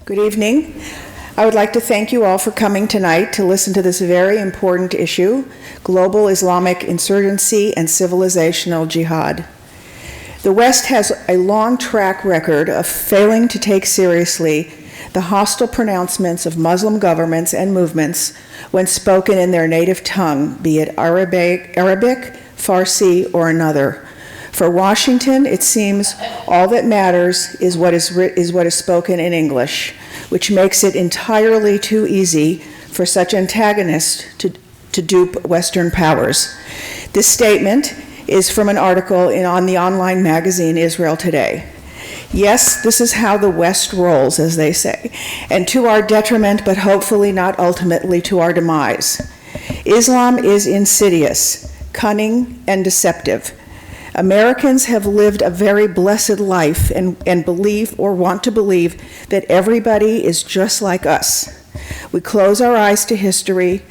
Good evening. I would like to thank you all for coming tonight to listen to this very important issue, Global Islamic Insurgency and Civilizational Jihad. The West has a long track record of failing to take seriously the hostile pronouncements of Muslim governments and movements when spoken in their native tongue, be it Arabic, Farsi, or another. For Washington, it seems all that matters is what is spoken in English, which makes it entirely too easy for such antagonists to dupe Western powers. This statement is from an article on the online magazine Israel Today. Yes, this is how the West rolls, as they say, and to our detriment, but hopefully not ultimately to our demise. Islam is insidious, cunning, and deceptive. Americans have lived a very blessed life and believe or want to believe that everybody is just like us. We close our eyes to history.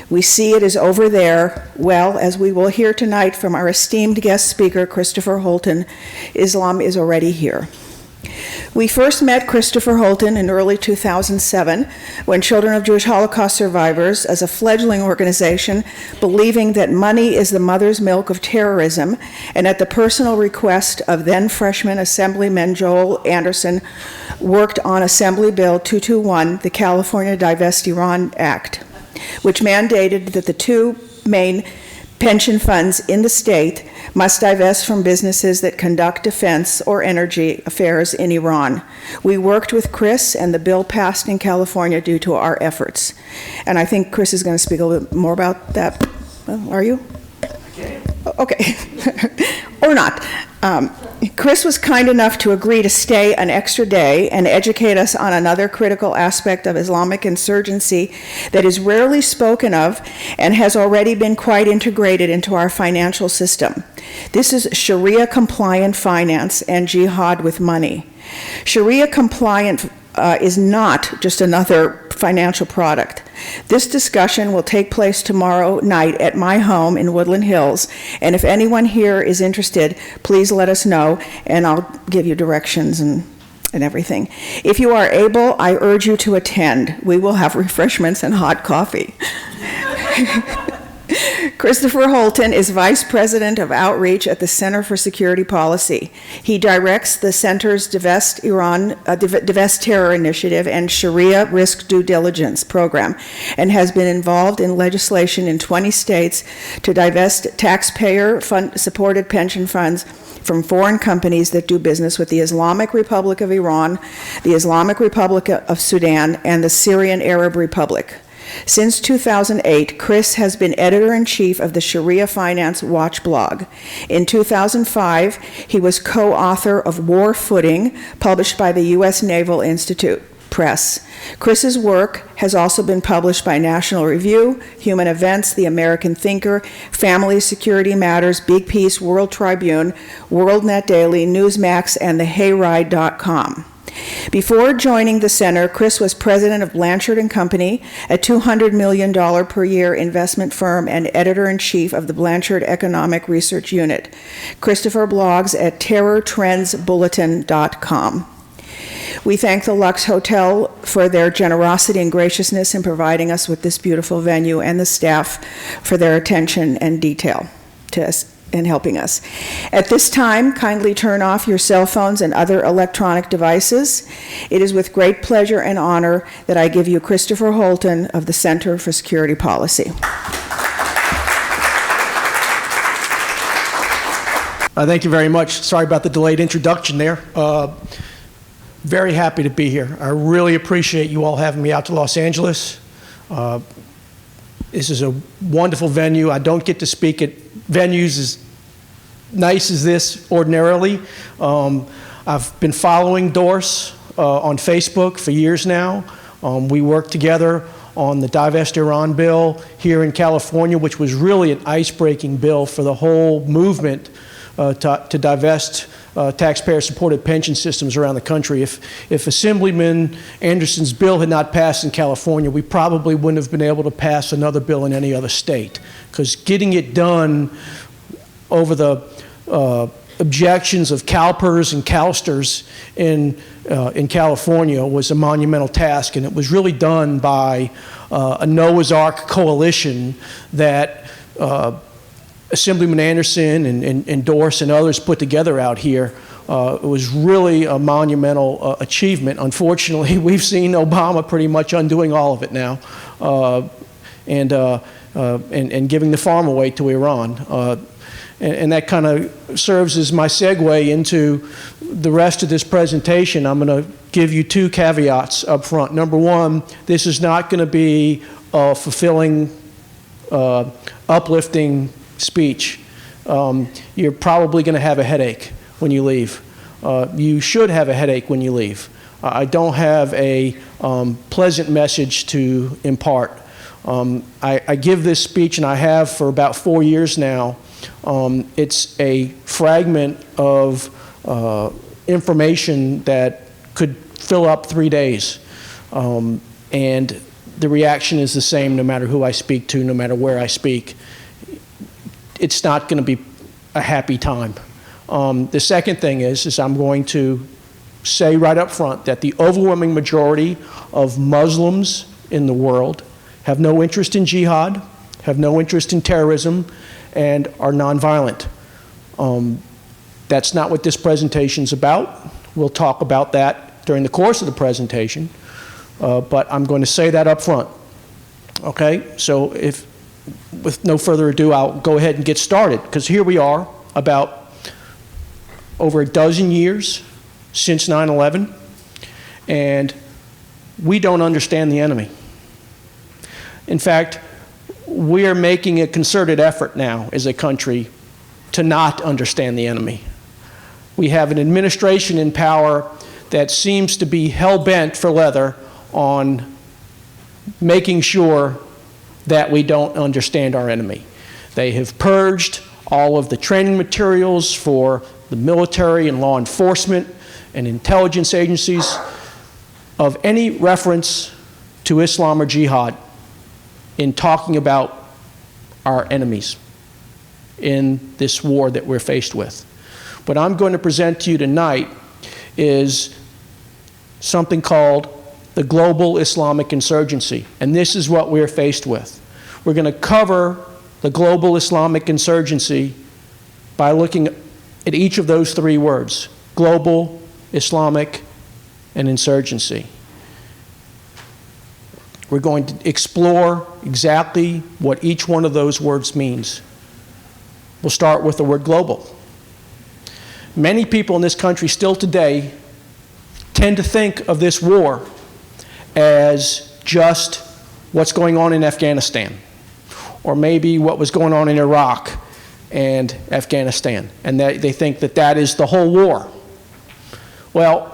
We see it as over there. Well, as we will hear tonight from our esteemed guest speaker, Christopher Holton, Islam is already here. We first met Christopher Holton in early 2007 when Children of Jewish Holocaust Survivors, as a fledgling organization, believing that money is the mother's milk of terrorism, and at the personal request of then freshman Assemblyman Joel Anderson, worked on Assembly Bill 221, the California Divest Iran Act, which mandated that the two main pension funds in the state must divest from businesses that conduct defense or energy affairs in Iran. We worked with Chris, and the bill passed in California due to our efforts. And I think Chris is going to speak a little bit more about that. Are you? Okay. Or not. Chris was kind enough to agree to stay an extra day and educate us on another critical aspect of Islamic insurgency that is rarely spoken of and has already been quite integrated into our financial system. This is Sharia-compliant finance and jihad with money. Sharia-compliant is not just another financial product. This discussion will take place tomorrow night at my home in Woodland Hills, and if anyone here is interested, please let us know, and I'll give you directions and everything. If you are able, I urge you to attend. We will have refreshments and hot coffee. Christopher Holton is Vice President of Outreach at the Center for Security Policy. He directs the Center's Divest Terror Initiative and Sharia Risk Due Diligence program, and has been involved in legislation in 20 states to divest taxpayer-supported pension funds from foreign companies that do business with the Islamic Republic of Iran, the Islamic Republic of Sudan, and the Syrian Arab Republic. Since 2008, Chris has been editor-in-chief of the Shariah Finance Watch Blog. In 2005, he was co-author of War Footing, published by the US Naval Institute Press. Chris's work has also been published by National Review, Human Events, The American Thinker, Family Security Matters, Big Piece, World Tribune, WorldNet Daily, NewsMax, and thehayride.com. Before joining the center, Chris was president of Blanchard & Company, a $200 million per year investment firm, and editor-in-chief of the Blanchard Economic Research Unit. Christopher blogs at terrortrendsbulletin.com. We thank the Lux Hotel for their generosity and graciousness in providing us with this beautiful venue, and the staff for their attention and detail to us in helping us. At this time, kindly turn off your cell phones and other electronic devices. It is with great pleasure and honor that I give you Christopher Holton of the Center for Security Policy. Thank you very much. Sorry about the delayed introduction there. Very happy to be here. I really appreciate you all having me out to Los Angeles. This is a wonderful venue. I don't get to speak at venues as nice as this ordinarily. I've been following Doris on Facebook for years now. We worked together on the Divest Iran bill here in California, which was really an ice-breaking bill for the whole movement to divest taxpayer-supported pension systems around the country. If Assemblyman Anderson's bill had not passed in California, we probably wouldn't have been able to pass another bill in any other state, because getting it done over the objections of CalPERS and CalSTRS in California was a monumental task, and it was really done by a Noah's Ark coalition that Assemblyman Anderson and Dorse and others put together out here. It was really a monumental achievement. Unfortunately, we've seen Obama pretty much undoing all of it now, and giving the farm away to Iran. And that kind of serves as my segue into the rest of this presentation. I'm going to give you two caveats up front. Number one, this is not going to be a fulfilling, uplifting speech. You're probably going to have a headache when you leave. You should have a headache when you leave. I don't have a pleasant message to impart. I give this speech, and I have for about 4 years now. It's a fragment of information that could fill up 3 days. And the reaction is the same no matter who I speak to, no matter where I speak. It's not going to be a happy time. The second thing is I'm going to say right up front that the overwhelming majority of Muslims in the world have no interest in jihad, have no interest in terrorism, and are nonviolent. That's not what this presentation is about. We'll talk about that during the course of the presentation, but I'm going to say that up front. Okay, so with no further ado, I'll go ahead and get started, because here we are about over a dozen years since 9/11, and we don't understand the enemy. In fact, we are making a concerted effort now as a country to not understand the enemy. We have an administration in power that seems to be hell-bent for leather on making sure that we don't understand our enemy. They have purged all of the training materials for the military and law enforcement and intelligence agencies of any reference to Islam or jihad in talking about our enemies in this war that we're faced with. What I'm going to present to you tonight is something called the global Islamic insurgency, and this is what we're faced with. We're going to cover the global Islamic insurgency by looking at each of those three words: global, Islamic, and insurgency. We're going to explore exactly what each one of those words means. We'll start with the word global. Many people in this country still today tend to think of this war as just what's going on in Afghanistan, or maybe what was going on in Iraq and Afghanistan, and they think that that is the whole war. Well,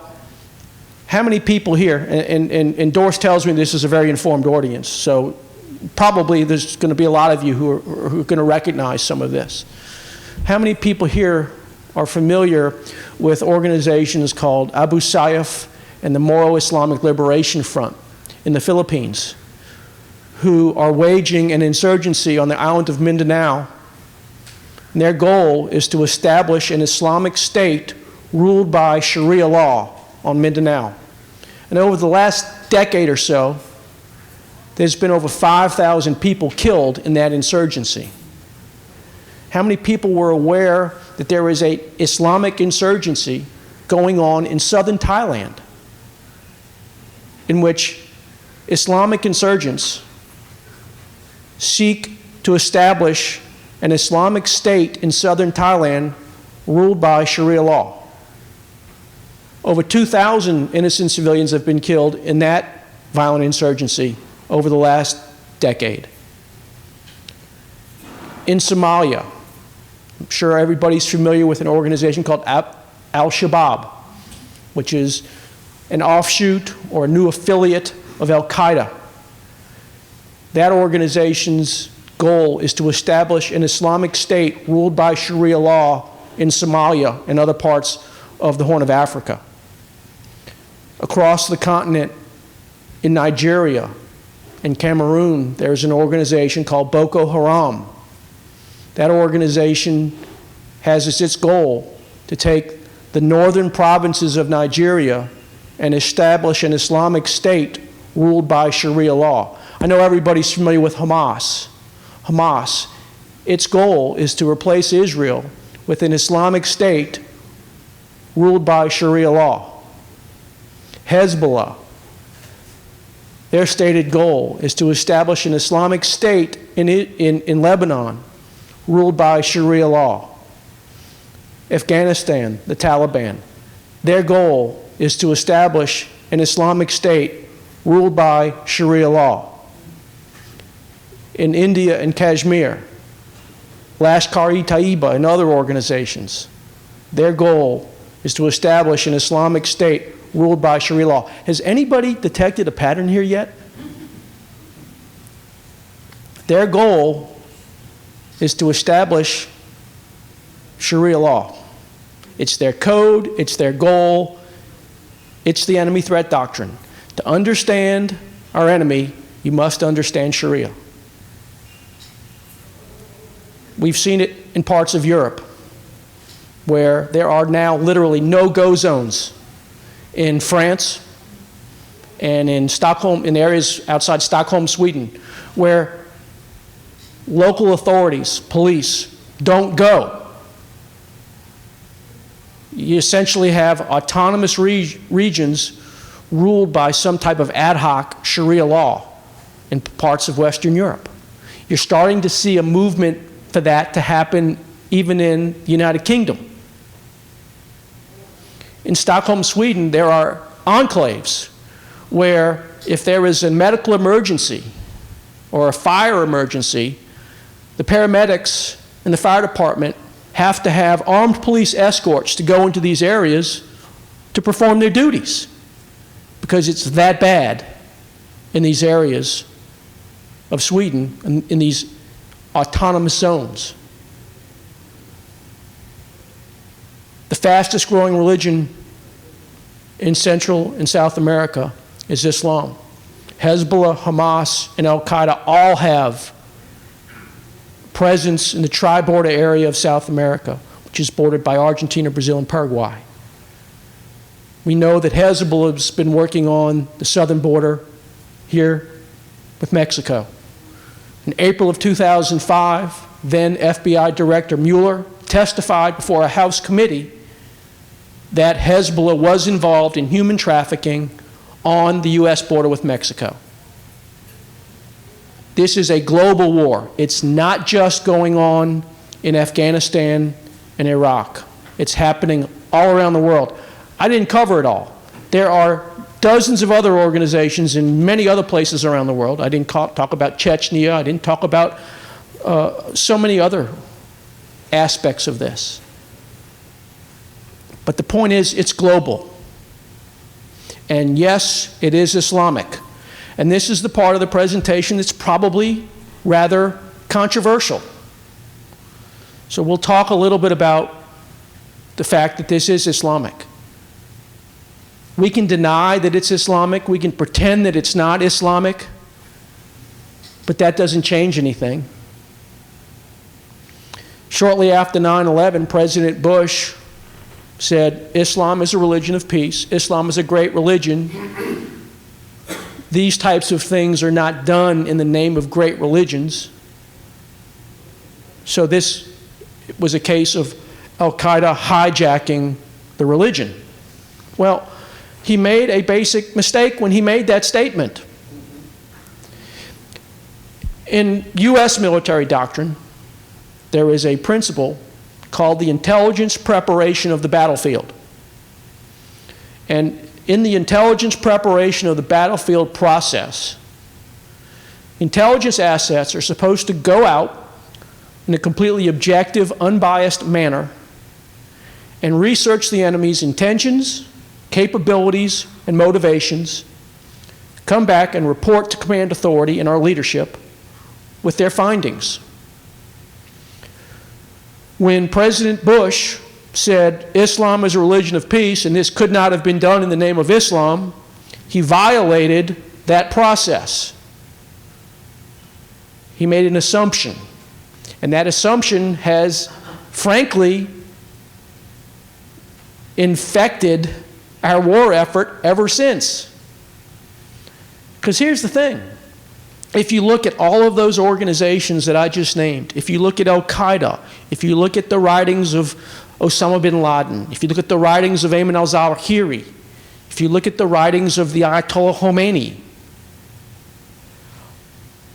how many people here, and Doris tells me this is a very informed audience, so probably there's going to be a lot of you who are going to recognize some of this. How many people here are familiar with organizations called Abu Sayyaf and the Moro Islamic Liberation Front in the Philippines, who are waging an insurgency on the island of Mindanao? And their goal is to establish an Islamic state ruled by Sharia law on Mindanao. And over the last decade or so, there's been over 5,000 people killed in that insurgency. How many people were aware that there is an Islamic insurgency going on in southern Thailand, in which Islamic insurgents seek to establish an Islamic state in southern Thailand ruled by Sharia law? Over 2,000 innocent civilians have been killed in that violent insurgency over the last decade. In Somalia, I'm sure everybody's familiar with an organization called Al-Shabaab, which is an offshoot or a new affiliate of Al-Qaeda. That organization's goal is to establish an Islamic state ruled by Sharia law in Somalia and other parts of the Horn of Africa. Across the continent, in Nigeria and Cameroon, there's an organization called Boko Haram. That organization has as its goal to take the northern provinces of Nigeria and establish an Islamic state ruled by Sharia law. I know everybody's familiar with Hamas. Hamas, its goal is to replace Israel with an Islamic state ruled by Sharia law. Hezbollah, their stated goal is to establish an Islamic state in Lebanon ruled by Sharia law. Afghanistan, the Taliban, their goal is to establish an Islamic state ruled by Sharia law. In India and Kashmir, Lashkar-e-Taiba and other organizations, their goal is to establish an Islamic state ruled by Sharia law. Has anybody detected a pattern here yet? Their goal is to establish Sharia law. It's their code, it's their goal, it's the enemy threat doctrine. To understand our enemy, you must understand Sharia. We've seen it in parts of Europe where there are now literally no-go zones. In France and in Stockholm, in areas outside Stockholm, Sweden, where local authorities, police, don't go. You essentially have autonomous regions ruled by some type of ad hoc Sharia law in parts of Western Europe. You're starting to see a movement for that to happen even in the United Kingdom. In Stockholm, Sweden, there are enclaves where if there is a medical emergency or a fire emergency, the paramedics and the fire department have to have armed police escorts to go into these areas to perform their duties because it's that bad in these areas of Sweden, in these autonomous zones. The fastest growing religion in Central and South America is Islam. Hezbollah, Hamas, and Al-Qaeda all have presence in the tri-border area of South America, which is bordered by Argentina, Brazil, and Paraguay. We know that Hezbollah has been working on the southern border here with Mexico. In April of 2005, then FBI Director Mueller testified before a House committee that Hezbollah was involved in human trafficking on the US border with Mexico. This is a global war. It's not just going on in Afghanistan and Iraq. It's happening all around the world. I didn't cover it all. There are dozens of other organizations in many other places around the world. I didn't talk about Chechnya. I didn't talk about so many other aspects of this. But the point is, it's global. And yes, it is Islamic. And this is the part of the presentation that's probably rather controversial. So we'll talk a little bit about the fact that this is Islamic. We can deny that it's Islamic. We can pretend that it's not Islamic. But that doesn't change anything. Shortly after 9/11, President Bush said, Islam is a religion of peace. Islam is a great religion. These types of things are not done in the name of great religions. So this was a case of Al-Qaeda hijacking the religion. Well, he made a basic mistake when he made that statement. In US military doctrine, there is a principle called the intelligence preparation of the battlefield. And in the intelligence preparation of the battlefield process, intelligence assets are supposed to go out in a completely objective, unbiased manner and research the enemy's intentions, capabilities, and motivations, come back and report to command authority and our leadership with their findings. When President Bush said Islam is a religion of peace and this could not have been done in the name of Islam, he violated that process. He made an assumption. And that assumption has, frankly, infected our war effort ever since. Because here's the thing. If you look at all of those organizations that I just named, if you look at Al-Qaeda, if you look at the writings of Osama bin Laden, if you look at the writings of Ayman al-Zawahiri, if you look at the writings of the Ayatollah Khomeini,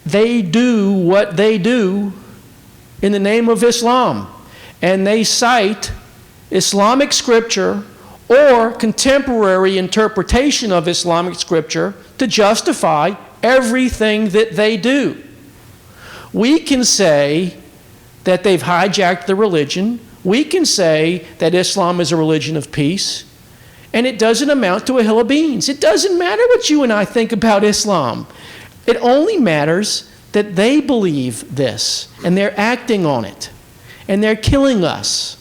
they do what they do in the name of Islam. And they cite Islamic scripture or contemporary interpretation of Islamic scripture to justify everything that they do. We can say that they've hijacked the religion. We can say that Islam is a religion of peace. And it doesn't amount to a hill of beans. It doesn't matter what you and I think about Islam. It only matters that they believe this, and they're acting on it, and they're killing us,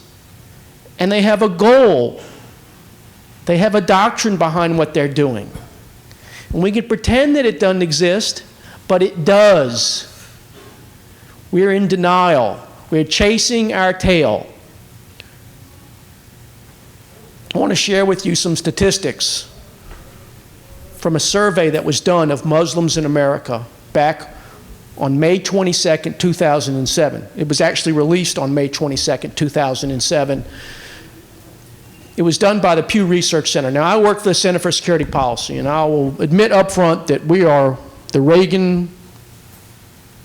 and they have a goal. They have a doctrine behind what they're doing. And we can pretend that it doesn't exist, but it does. We're in denial. We're chasing our tail. I want to share with you some statistics from a survey that was done of Muslims in America back on May 22nd, 2007. It was actually released on May 22nd, 2007. It was done by the Pew Research Center. Now, I work for the Center for Security Policy, and I will admit up front that we are the Reagan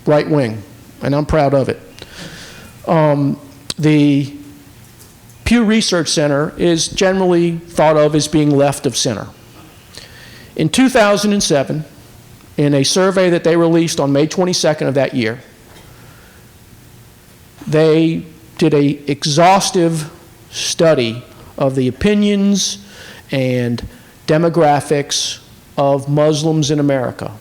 right wing, and I'm proud of it. The Pew Research Center is generally thought of as being left of center. In 2007, in a survey that they released on May 22nd of that year, they did an exhaustive study of the opinions and demographics of Muslims in America.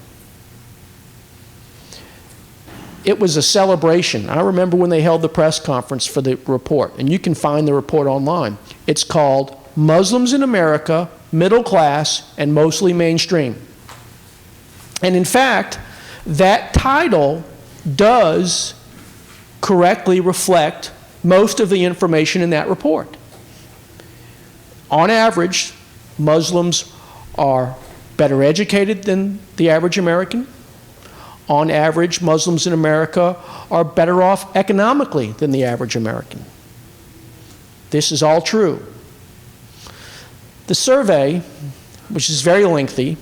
It was a celebration. I remember when they held the press conference for the report, and you can find the report online. It's called Muslims in America, Middle Class, and Mostly Mainstream. And in fact, that title does correctly reflect most of the information in that report. On average, Muslims are better educated than the average American. On average, Muslims in America are better off economically than the average American. This is all true. The survey, which is very lengthy,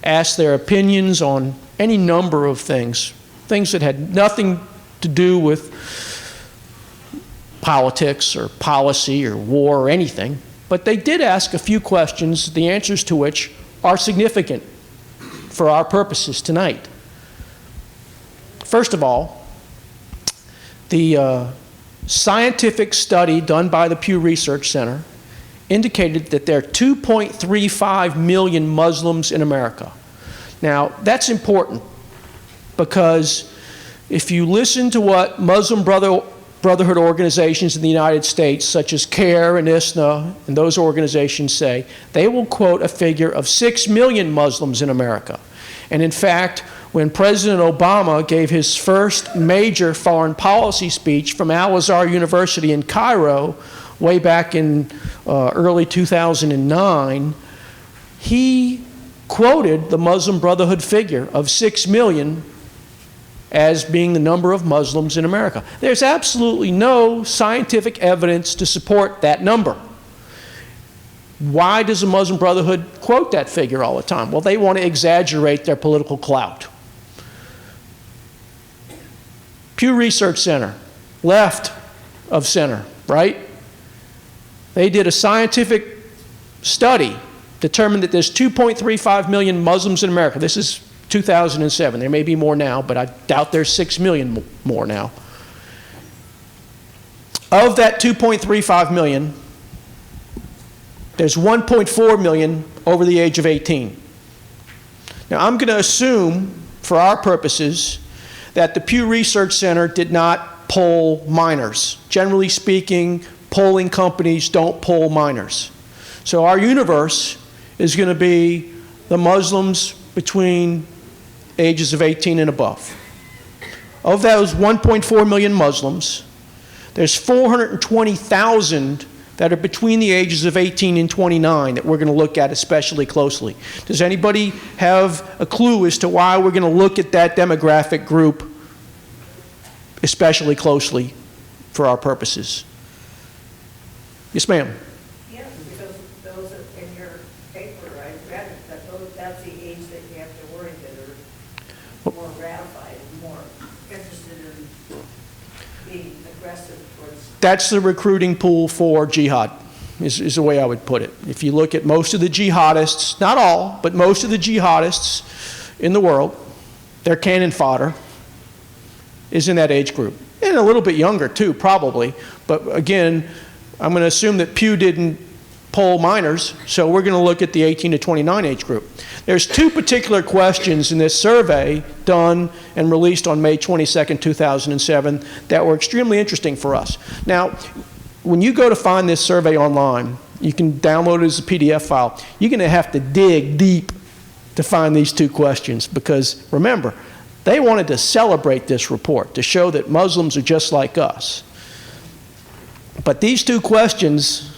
asked their opinions on any number of things that had nothing to do with politics or policy or war or anything, but they did ask a few questions, the answers to which are significant for our purposes tonight. First of all, the scientific study done by the Pew Research Center indicated that there are 2.35 million Muslims in America. Now, that's important because if you listen to what Muslim Brotherhood organizations in the United States, such as CARE and ISNA, and those organizations say, they will quote a figure of 6 million Muslims in America. And in fact, when President Obama gave his first major foreign policy speech from Al-Azhar University in Cairo, way back in early 2009, he quoted the Muslim Brotherhood figure of 6 million as being the number of Muslims in America. There's absolutely no scientific evidence to support that number. Why does the Muslim Brotherhood quote that figure all the time? Well, they want to exaggerate their political clout. Pew Research Center, left of center, right? They did a scientific study, determined that there's 2.35 million Muslims in America. This is 2007. There may be more now, but I doubt there's 6 million more now. Of that 2.35 million, there's 1.4 million over the age of 18. Now, I'm going to assume, for our purposes, that the Pew Research Center did not poll minors. Generally speaking, polling companies don't poll minors. So our universe is going to be the Muslims between ages of 18 and above. Of those 1.4 million Muslims, there's 420,000 that are between the ages of 18 and 29 that we're going to look at especially closely. Does anybody have a clue as to why we're going to look at that demographic group especially closely for our purposes? Yes, ma'am. Yeah, because those are in your paper, I read it, that that's the age that you have to worry that are more ratified, more interested in being aggressive towards. That's the recruiting pool for jihad, is the way I would put it. If you look at most of the jihadists, not all, but most of the jihadists in the world, their cannon fodder is in that age group. And a little bit younger too, probably. But again, I'm going to assume that Pew didn't poll minors, so we're going to look at the 18 to 29 age group. There's two particular questions in this survey done and released on May 22nd, 2007 that were extremely interesting for us. Now, when you go to find this survey online, you can download it as a PDF file. You're going to have to dig deep to find these two questions because, remember, they wanted to celebrate this report, to show that Muslims are just like us. But these two questions,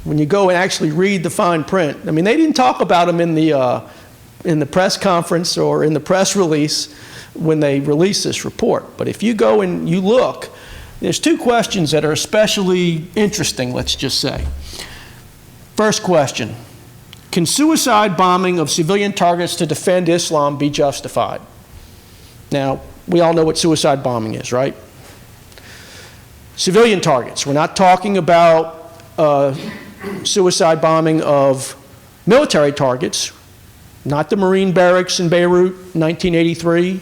when you go and actually read the fine print, I mean, they didn't talk about them in the press conference or in the press release when they released this report. But if you go and you look, there's two questions that are especially interesting, let's just say. First question, can suicide bombing of civilian targets to defend Islam be justified? Now, we all know what suicide bombing is, right? Civilian targets. We're not talking about suicide bombing of military targets, not the Marine barracks in Beirut in 1983,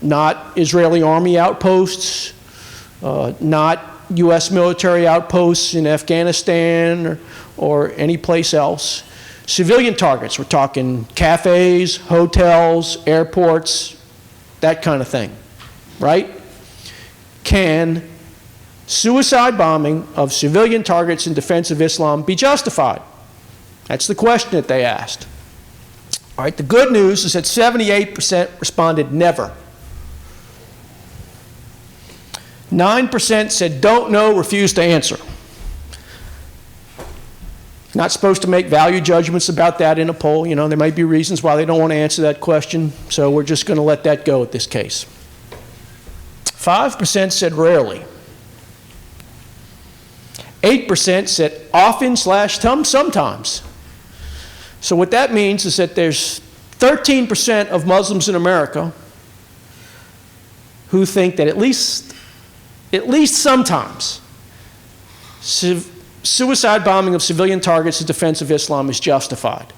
not Israeli army outposts, not US military outposts in Afghanistan or any place else. Civilian targets, we're talking cafes, hotels, airports, that kind of thing, right? Can suicide bombing of civilian targets in defense of Islam be justified? That's the question that they asked. All right, the good news is that 78% responded never. 9% said don't know, refused to answer. Not supposed to make value judgments about that in a poll. You know, there might be reasons why they don't want to answer that question, so we're just going to let that go at this case. 5% said rarely. 8% said often/sometimes. So what that means is that there's 13% of Muslims in America who think that at least sometimes suicide bombing of civilian targets in defense of Islam is justified.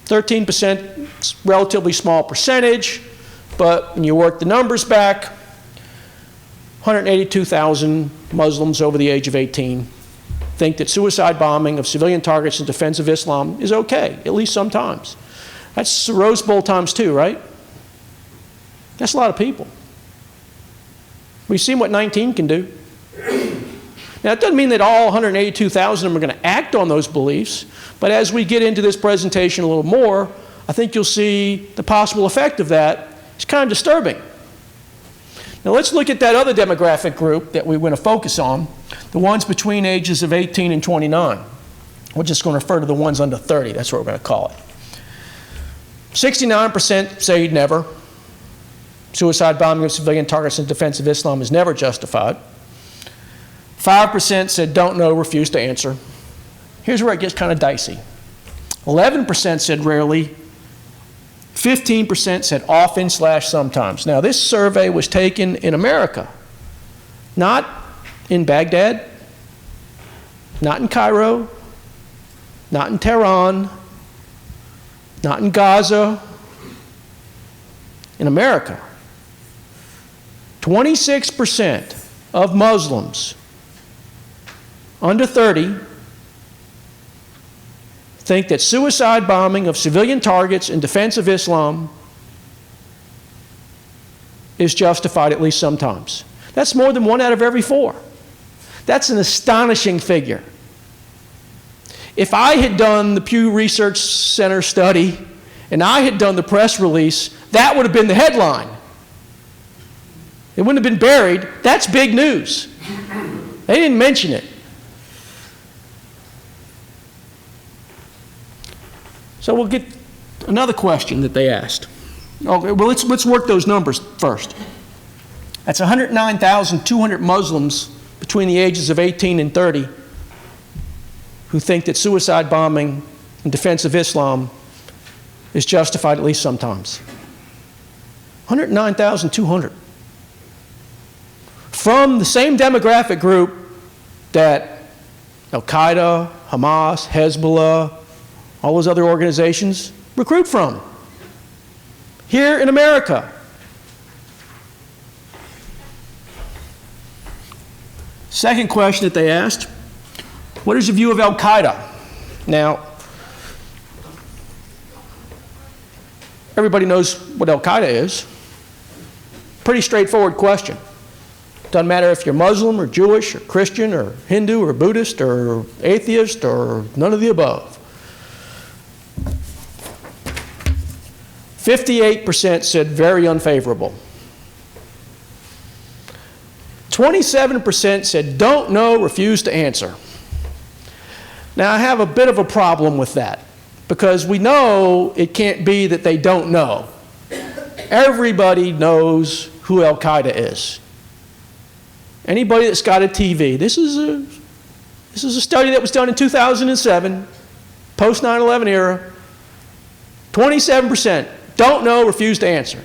13% is a relatively small percentage, but when you work the numbers back, 182,000 Muslims over the age of 18 think that suicide bombing of civilian targets in defense of Islam is okay, at least sometimes. That's the Rose Bowl times 2, right? That's a lot of people. We've seen what 19 can do. Now, it doesn't mean that all 182,000 of them are going to act on those beliefs, but as we get into this presentation a little more, I think you'll see the possible effect of that. It's kind of disturbing. Now, let's look at that other demographic group that we want to focus on, the ones between ages of 18 and 29. We're just going to refer to the ones under 30. That's what we're going to call it. 69% say never. Suicide bombing of civilian targets in defense of Islam is never justified. 5% said don't know, refused to answer. Here's where it gets kind of dicey. 11% said rarely. 15% said often/sometimes. Now, this survey was taken in America, not in Baghdad, not in Cairo, not in Tehran, not in Gaza, in America. 26% of Muslims under 30 think that suicide bombing of civilian targets in defense of Islam is justified at least sometimes. That's more than 1 out of every 4. That's an astonishing figure. If I had done the Pew Research Center study and I had done the press release, that would have been the headline. It wouldn't have been buried. That's big news. They didn't mention it. So we'll get another question that they asked. Okay, well, let's work those numbers first. That's 109,200 Muslims between the ages of 18 and 30 who think that suicide bombing in defense of Islam is justified at least sometimes. 109,200. From the same demographic group that Al-Qaeda, Hamas, Hezbollah, all those other organizations recruit from. Here in America. Second question that they asked, what is your view of Al-Qaeda? Now, everybody knows what Al-Qaeda is. Pretty straightforward question. Doesn't matter if you're Muslim or Jewish or Christian or Hindu or Buddhist or atheist or none of the above. 58% said very unfavorable. 27% said don't know, refuse to answer. Now I have a bit of a problem with that because we know it can't be that they don't know. Everybody knows who Al-Qaeda is. Anybody that's got a TV, this is a study that was done in 2007, post 9/11 era. 27% don't know, refuse to answer.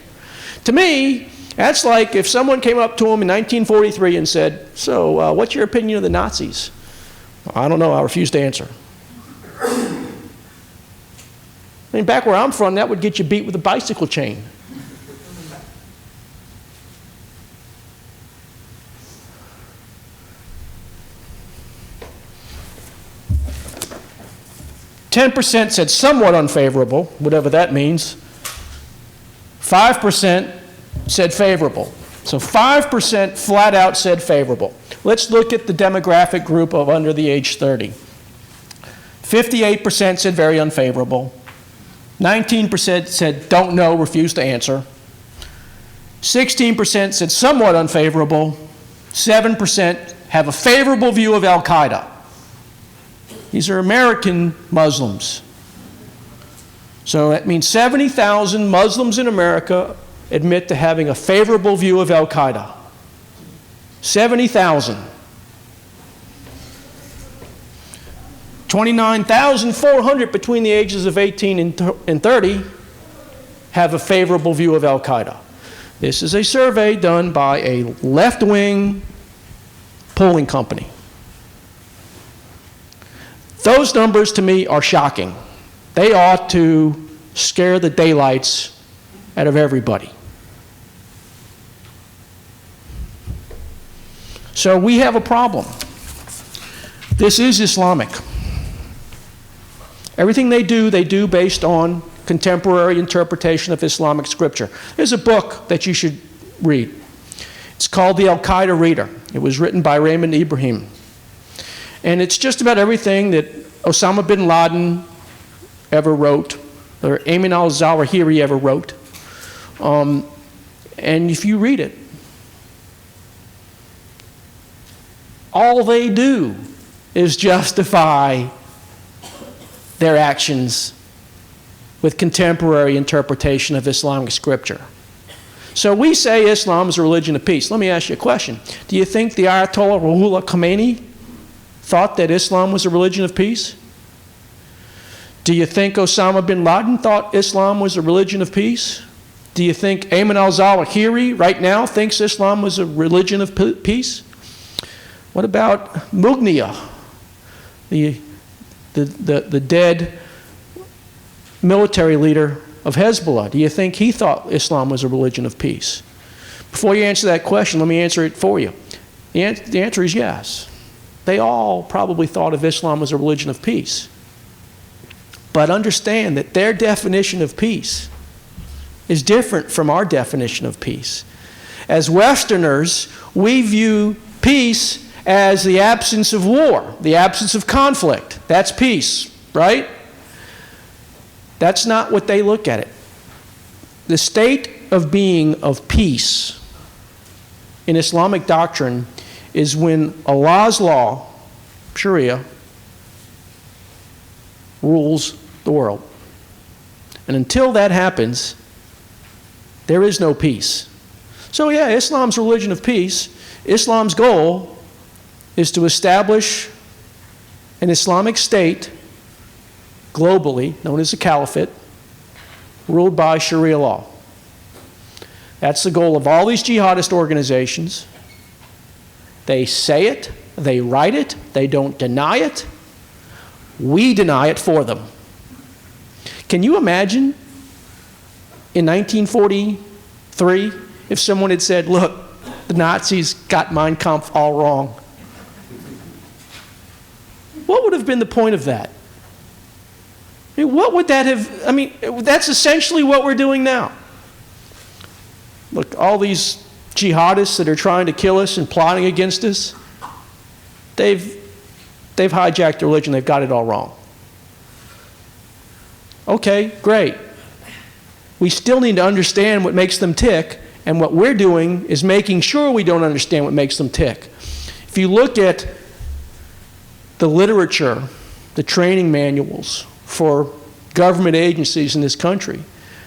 To me, that's like if someone came up to them in 1943 and said, so what's your opinion of the Nazis? I don't know, I refuse to answer. I mean, back where I'm from, that would get you beat with a bicycle chain. %, said somewhat unfavorable, whatever that means. 5% said favorable. So 5% flat out said favorable. Let's look at the demographic group of under the age 30. 58% said very unfavorable. 19% said don't know, refuse to answer. 16% said somewhat unfavorable. 7% have a favorable view of Al-Qaeda. These are American Muslims. So that means 70,000 Muslims in America admit to having a favorable view of Al-Qaeda. 70,000. 29,400 between the ages of 18 and 30 have a favorable view of Al-Qaeda. This is a survey done by a left-wing polling company. Those numbers to me are shocking. They ought to scare the daylights out of everybody. So we have a problem. This is Islamic. Everything they do based on contemporary interpretation of Islamic scripture. There's a book that you should read. It's called The Al-Qaeda Reader. It was written by Raymond Ibrahim. And it's just about everything that Osama bin Laden ever wrote, or Ayman al-Zawahiri ever wrote. And if you read it, all they do is justify their actions with contemporary interpretation of Islamic scripture. So we say Islam is a religion of peace. Let me ask you a question. Do you think the Ayatollah Ruhollah Khomeini thought that Islam was a religion of peace? Do you think Osama bin Laden thought Islam was a religion of peace? Do you think Ayman al-Zawahiri right now thinks Islam was a religion of peace? What about Mughniya, the dead military leader of Hezbollah? Do you think he thought Islam was a religion of peace? Before you answer that question, let me answer it for you. The answer is yes. They all probably thought of Islam as a religion of peace. But understand that their definition of peace is different from our definition of peace. As Westerners, we view peace as the absence of war, the absence of conflict. That's peace, right? That's not what they look at it. The state of being of peace in Islamic doctrine is when Allah's law, Sharia, rules the world. And until that happens, there is no peace. So yeah, Islam's religion of peace. Islam's goal is to establish an Islamic state globally, known as the Caliphate, ruled by Sharia law. That's the goal of all these jihadist organizations. They say it, they write it, they don't deny it. We deny it for them. Can you imagine in 1943 if someone had said, look, the Nazis got Mein Kampf all wrong? What would have been the point of that? I mean, what would that have, I mean, that's essentially what we're doing now. Look, all these jihadists that are trying to kill us and plotting against us, they've hijacked the religion, they've got it all wrong. Okay, great. We still need to understand what makes them tick, and what we're doing is making sure we don't understand what makes them tick. If you look at the literature, the training manuals for government agencies in this country,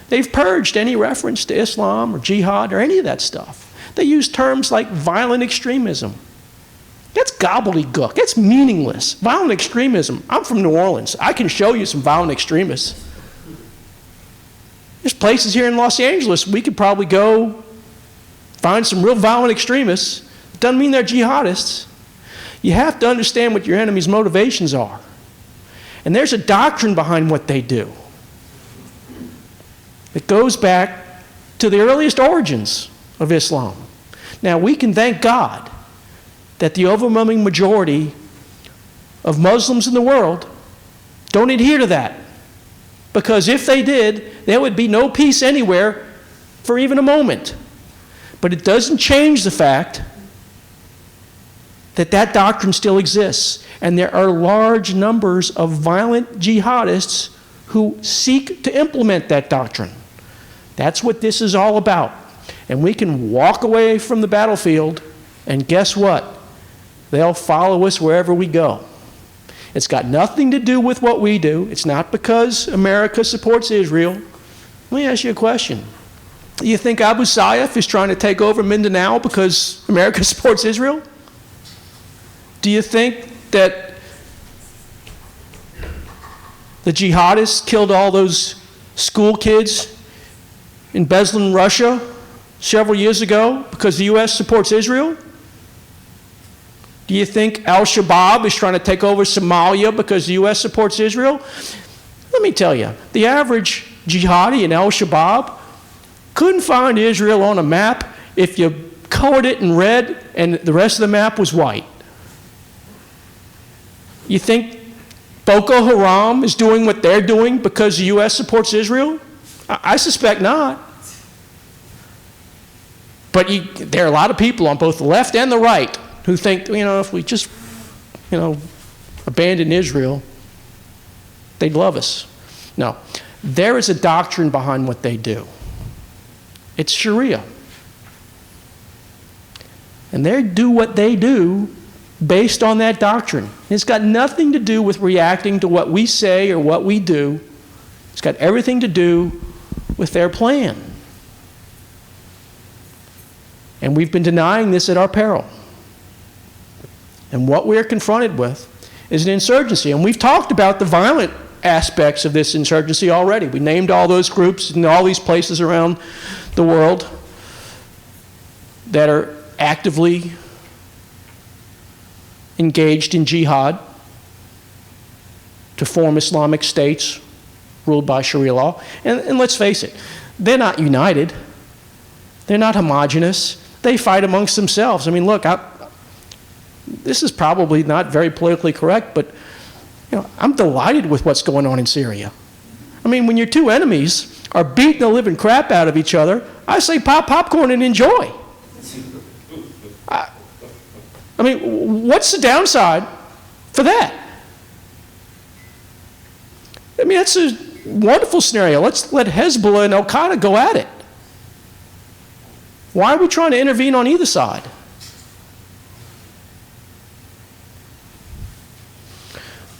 they've purged any reference to Islam or jihad or any of that stuff. They use terms like violent extremism. That's gobbledygook. That's meaningless. Violent extremism. I'm from New Orleans. I can show you some violent extremists. There's places here in Los Angeles we could probably go find some real violent extremists. It doesn't mean they're jihadists. You have to understand what your enemy's motivations are. And there's a doctrine behind what they do. It goes back to the earliest origins of Islam. Now, we can thank God that the overwhelming majority of Muslims in the world don't adhere to that. Because if they did, there would be no peace anywhere for even a moment. But it doesn't change the fact that that doctrine still exists. And there are large numbers of violent jihadists who seek to implement that doctrine. That's what this is all about. And we can walk away from the battlefield, and guess what? They'll follow us wherever we go. It's got nothing to do with what we do. It's not because America supports Israel. Let me ask you a question. Do you think Abu Sayyaf is trying to take over Mindanao because America supports Israel? Do you think that the jihadists killed all those school kids in Beslan, Russia several years ago because the U.S. supports Israel? Do you think Al-Shabaab is trying to take over Somalia because the U.S. supports Israel? Let me tell you, the average jihadi in Al-Shabaab couldn't find Israel on a map if you colored it in red and the rest of the map was white. You think Boko Haram is doing what they're doing because the U.S. supports Israel? I suspect not. But there are a lot of people on both the left and the right who think, if we just, abandon Israel, they'd love us. No. There is a doctrine behind what they do. It's Sharia. And they do what they do based on that doctrine. It's got nothing to do with reacting to what we say or what we do. It's got everything to do with their plan. And we've been denying this at our peril. And what we're confronted with is an insurgency. And we've talked about the violent aspects of this insurgency already. We named all those groups in all these places around the world that are actively engaged in jihad to form Islamic states ruled by Sharia law. And let's face it, they're not united. They're not homogenous. They fight amongst themselves. I mean, look, this is probably not very politically correct, but I'm delighted with what's going on in Syria. I mean, when your two enemies are beating the living crap out of each other, I say pop popcorn and enjoy. I mean, what's the downside for that? I mean, that's a wonderful scenario. Let's let Hezbollah and Al-Qaeda go at it. Why are we trying to intervene on either side?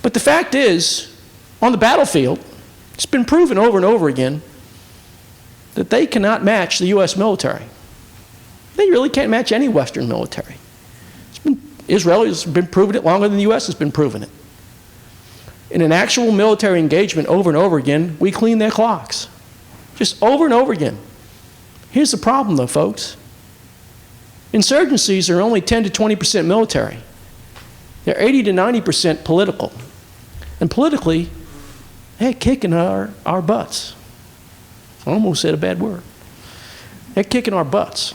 But the fact is, on the battlefield, it's been proven over and over again that they cannot match the U.S. military. They really can't match any Western military. Israel has been proving it longer than the U.S. has been proving it. In an actual military engagement over and over again, we clean their clocks. Just over and over again. Here's the problem though, folks. Insurgencies are only 10 to 20% military. They're 80 to 90% political. And politically, they're kicking our butts. I almost said a bad word. They're kicking our butts.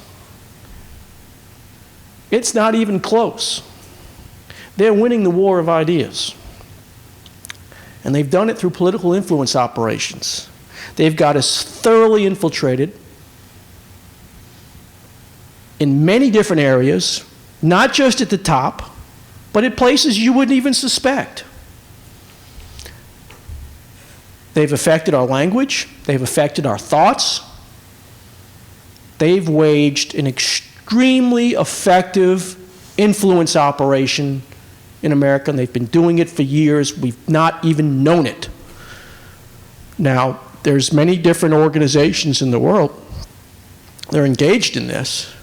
It's not even close. They're winning the war of ideas. And they've done it through political influence operations. They've got us thoroughly infiltrated in many different areas, not just at the top, but at places you wouldn't even suspect. They've affected our language. They've affected our thoughts. They've waged an extremely effective influence operation in America, and they've been doing it for years. We've not even known it. Now, there's many different organizations in the world that are engaged in this,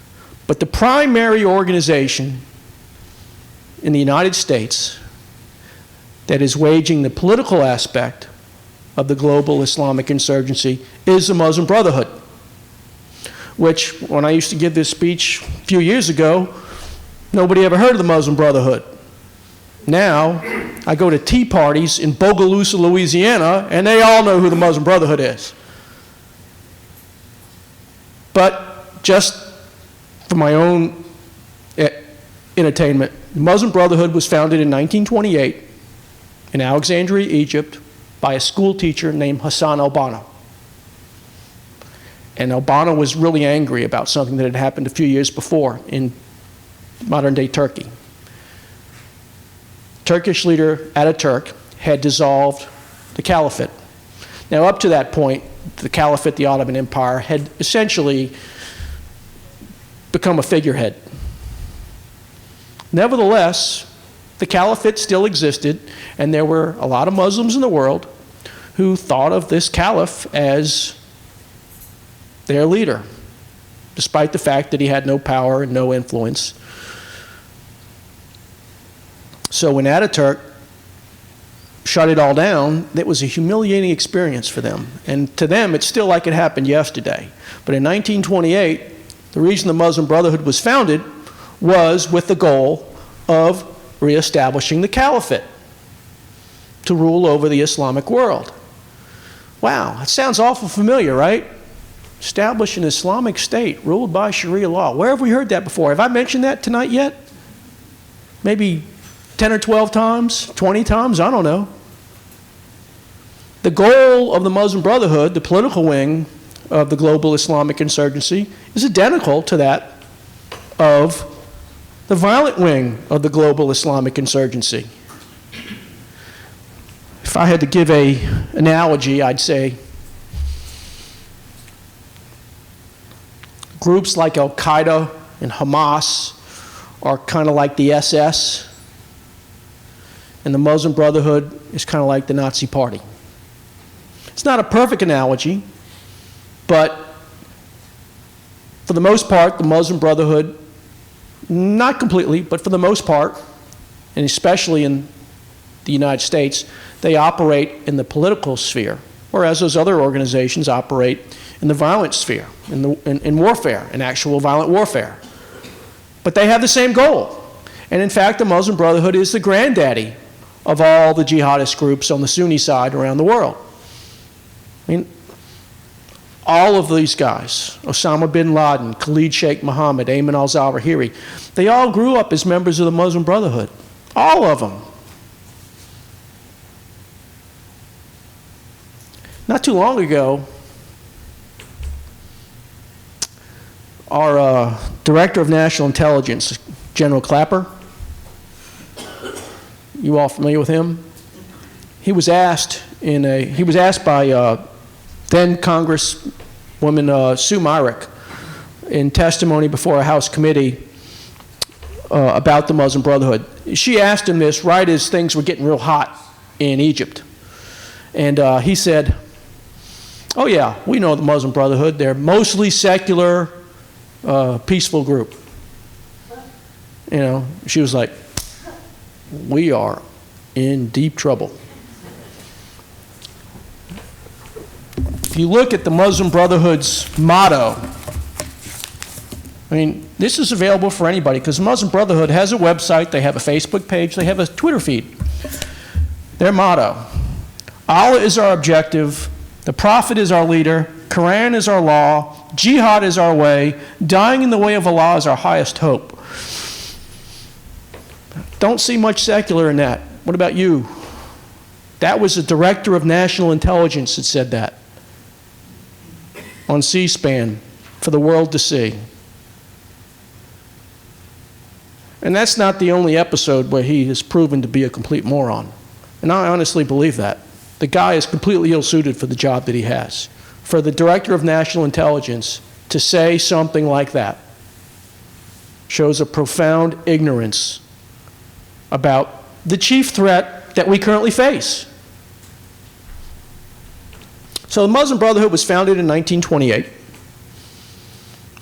but the primary organization in the United States that is waging the political aspect of the global Islamic insurgency is the Muslim Brotherhood, which, when I used to give this speech a few years ago, nobody ever heard of the Muslim Brotherhood. Now, I go to tea parties in Bogalusa, Louisiana, and they all know who the Muslim Brotherhood is. But just for my own entertainment, the Muslim Brotherhood was founded in 1928 in Alexandria, Egypt, by a school teacher named Hassan al-Banna. And al-Banna was really angry about something that had happened a few years before in modern-day Turkey. Turkish leader Ataturk had dissolved the caliphate. Now, up to that point, the caliphate, the Ottoman Empire, had essentially become a figurehead. Nevertheless, the caliphate still existed, and there were a lot of Muslims in the world who thought of this caliph as their leader, despite the fact that he had no power and no influence. So when Ataturk shut it all down, it was a humiliating experience for them. And to them, it's still like it happened yesterday. But in 1928, the reason the Muslim Brotherhood was founded was with the goal of reestablishing the caliphate to rule over the Islamic world. Wow, that sounds awful familiar, right? Establish an Islamic state ruled by Sharia law. Where have we heard that before? Have I mentioned that tonight yet? Maybe 10 or 12 times, 20 times, I don't know. The goal of the Muslim Brotherhood, the political wing of the global Islamic insurgency, is identical to that of the violent wing of the global Islamic insurgency. If I had to give an analogy, I'd say groups like Al-Qaeda and Hamas are kind of like the SS, and the Muslim Brotherhood is kind of like the Nazi Party. It's not a perfect analogy, but for the most part, the Muslim Brotherhood, not completely, but for the most part, and especially in the United States, they operate in the political sphere, whereas those other organizations operate in the violent sphere, in warfare, in actual violent warfare. But they have the same goal. And in fact, the Muslim Brotherhood is the granddaddy of all the jihadist groups on the Sunni side around the world. I mean, all of these guys, Osama bin Laden, Khalid Sheikh Mohammed, Ayman al-Zawahiri, they all grew up as members of the Muslim Brotherhood. All of them. Not too long ago, our Director of National Intelligence, General Clapper, you all familiar with him? He was asked by then Congresswoman Sue Myrick in testimony before a House committee about the Muslim Brotherhood. She asked him this right as things were getting real hot in Egypt. And he said, "Oh yeah, we know the Muslim Brotherhood. They're mostly secular, peaceful group." You know, she was like, "We are in deep trouble." If you look at the Muslim Brotherhood's motto, I mean, this is available for anybody because the Muslim Brotherhood has a website, they have a Facebook page, they have a Twitter feed. Their motto: Allah is our objective, the Prophet is our leader, Quran is our law, Jihad is our way, dying in the way of Allah is our highest hope. Don't see much secular in that. What about you? That was the Director of National Intelligence that said that on C-SPAN for the world to see. And that's not the only episode where he is proven to be a complete moron. And I honestly believe that. The guy is completely ill-suited for the job that he has. For the Director of National Intelligence to say something like that shows a profound ignorance about the chief threat that we currently face. So the Muslim Brotherhood was founded in 1928,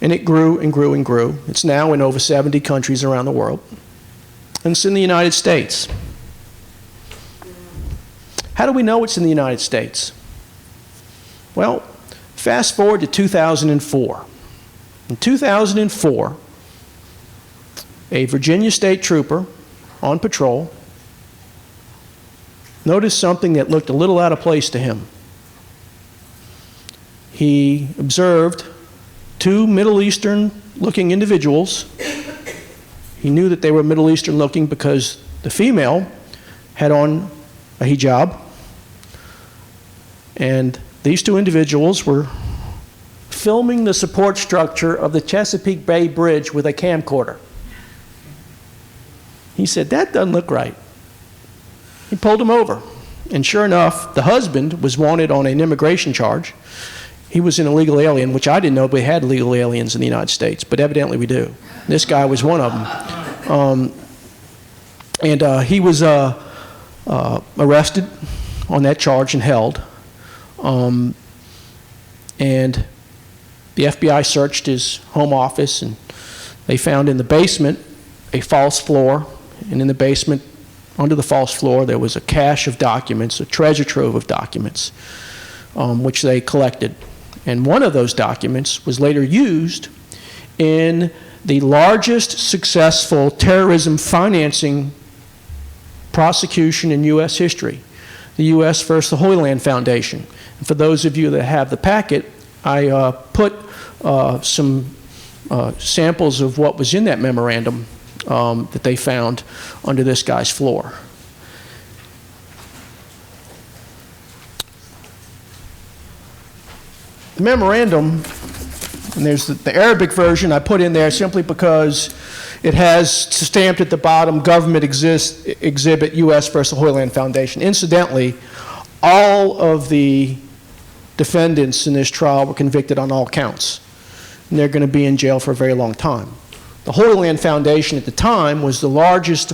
and it grew and grew and grew. It's now in over 70 countries around the world, and it's in the United States. How do we know it's in the United States? Well, fast forward to 2004. In 2004, a Virginia state trooper on patrol noticed something that looked a little out of place to him. He observed two Middle Eastern-looking individuals. He knew that they were Middle Eastern-looking because the female had on a hijab, and these two individuals were filming the support structure of the Chesapeake Bay Bridge with a camcorder. He said, "That doesn't look right." He pulled them over, and sure enough, the husband was wanted on an immigration charge. He was an illegal alien, which I didn't know we had illegal aliens in the United States, but evidently we do. This guy was one of them. He was arrested on that charge and held. And the FBI searched his home office, and they found in the basement a false floor. And in the basement, under the false floor, there was a cache of documents, a treasure trove of documents, which they collected. And one of those documents was later used in the largest successful terrorism financing prosecution in U.S. history, the U.S. versus the Holy Land Foundation. And for those of you that have the packet, I put some samples of what was in that memorandum that they found under this guy's floor. The memorandum, and there's the Arabic version I put in there simply because it has stamped at the bottom, government exhibit U.S. versus the Holy Land Foundation. Incidentally, all of the defendants in this trial were convicted on all counts, and they're going to be in jail for a very long time. The Holy Land Foundation at the time was the largest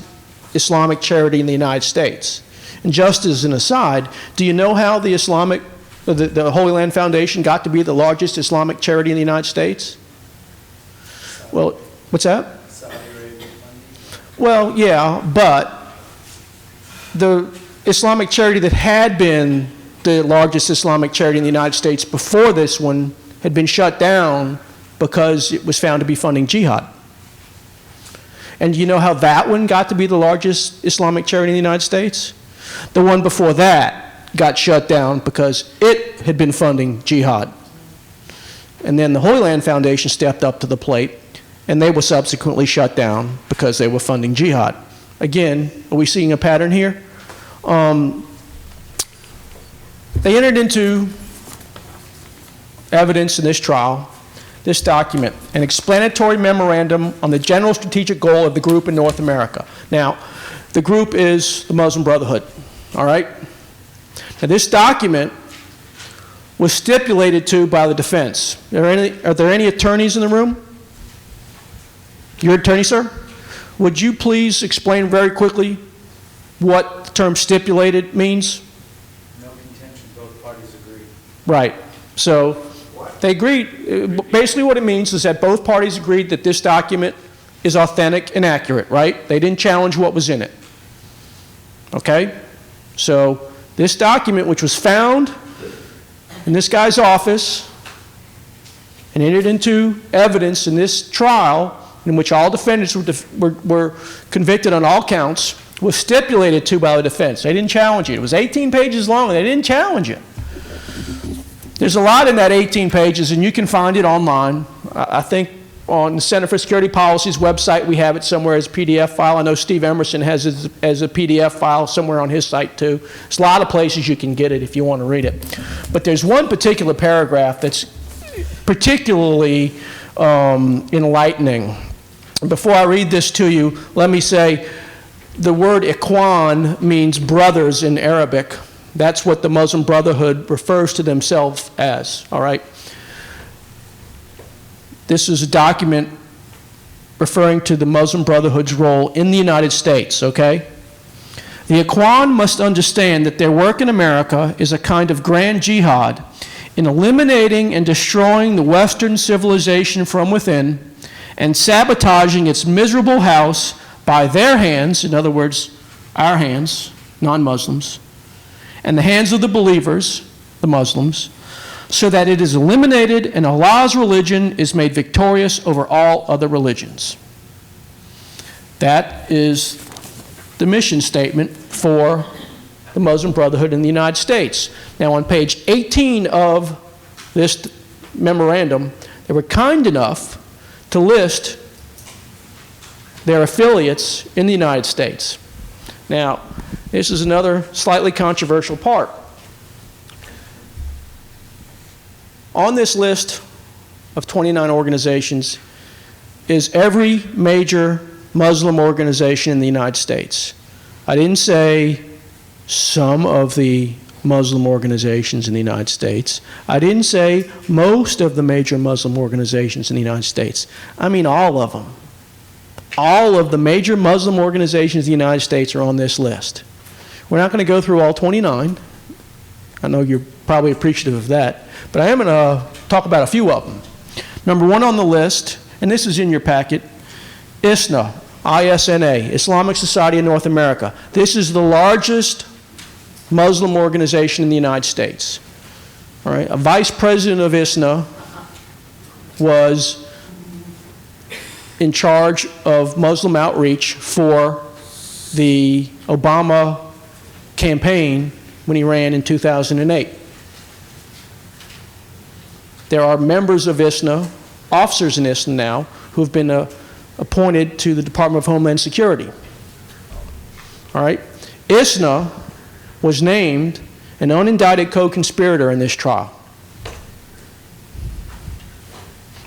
Islamic charity in the United States. And just as an aside, do you know how the Holy Land Foundation got to be the largest Islamic charity in the United States? Well, what's that? Well, yeah, but the Islamic charity that had been the largest Islamic charity in the United States before this one had been shut down because it was found to be funding jihad. And you know how that one got to be the largest Islamic charity in the United States? The one before that got shut down because it had been funding jihad. And then the Holy Land Foundation stepped up to the plate, and they were subsequently shut down because they were funding jihad. Again, are we seeing a pattern here? They entered into evidence in this trial, this document, an explanatory memorandum on the general strategic goal of the group in North America. Now, the group is the Muslim Brotherhood, all right? Now, this document was stipulated to by the defense. Are there any attorneys in the room? Your attorney, sir? Would you please explain very quickly what the term stipulated means? No contention, both parties agree. Right. So they agreed. Basically what it means is that both parties agreed that this document is authentic and accurate, right? They didn't challenge what was in it. Okay? So this document, which was found in this guy's office and entered into evidence in this trial in which all defendants were convicted on all counts, was stipulated to by the defense. They didn't challenge it. It was 18 pages long, and they didn't challenge it. There's a lot in that 18 pages, and you can find it online. I think on the Center for Security Policy's website, we have it somewhere as a PDF file. I know Steve Emerson has it as a PDF file somewhere on his site, too. There's a lot of places you can get it if you want to read it. But there's one particular paragraph that's particularly enlightening. Before I read this to you, let me say the word ikhwan means brothers in Arabic. That's what the Muslim Brotherhood refers to themselves as, all right? This is a document referring to the Muslim Brotherhood's role in the United States, okay? The ikhwan must understand that their work in America is a kind of grand jihad in eliminating and destroying the Western civilization from within and sabotaging its miserable house by their hands, in other words, our hands, non-Muslims, and the hands of the believers, the Muslims, so that it is eliminated and Allah's religion is made victorious over all other religions. That is the mission statement for the Muslim Brotherhood in the United States. Now, on page 18 of this memorandum, they were kind enough to list their affiliates in the United States. Now, this is another slightly controversial part. On this list of 29 organizations is every major Muslim organization in the United States. I didn't say some of the Muslim organizations in the United States. I didn't say most of the major Muslim organizations in the United States. I mean all of them. All of the major Muslim organizations in the United States are on this list. We're not going to go through all 29. I know you're probably appreciative of that. But I am going to talk about a few of them. Number one on the list, and this is in your packet, ISNA, I-S-N-A, Islamic Society of North America. This is the largest Muslim organization in the United States. All right, a vice president of ISNA was in charge of Muslim outreach for the Obama campaign when he ran in 2008. There are members of ISNA, officers in ISNA now, who have been appointed to the Department of Homeland Security. All right? ISNA was named an unindicted co-conspirator in this trial.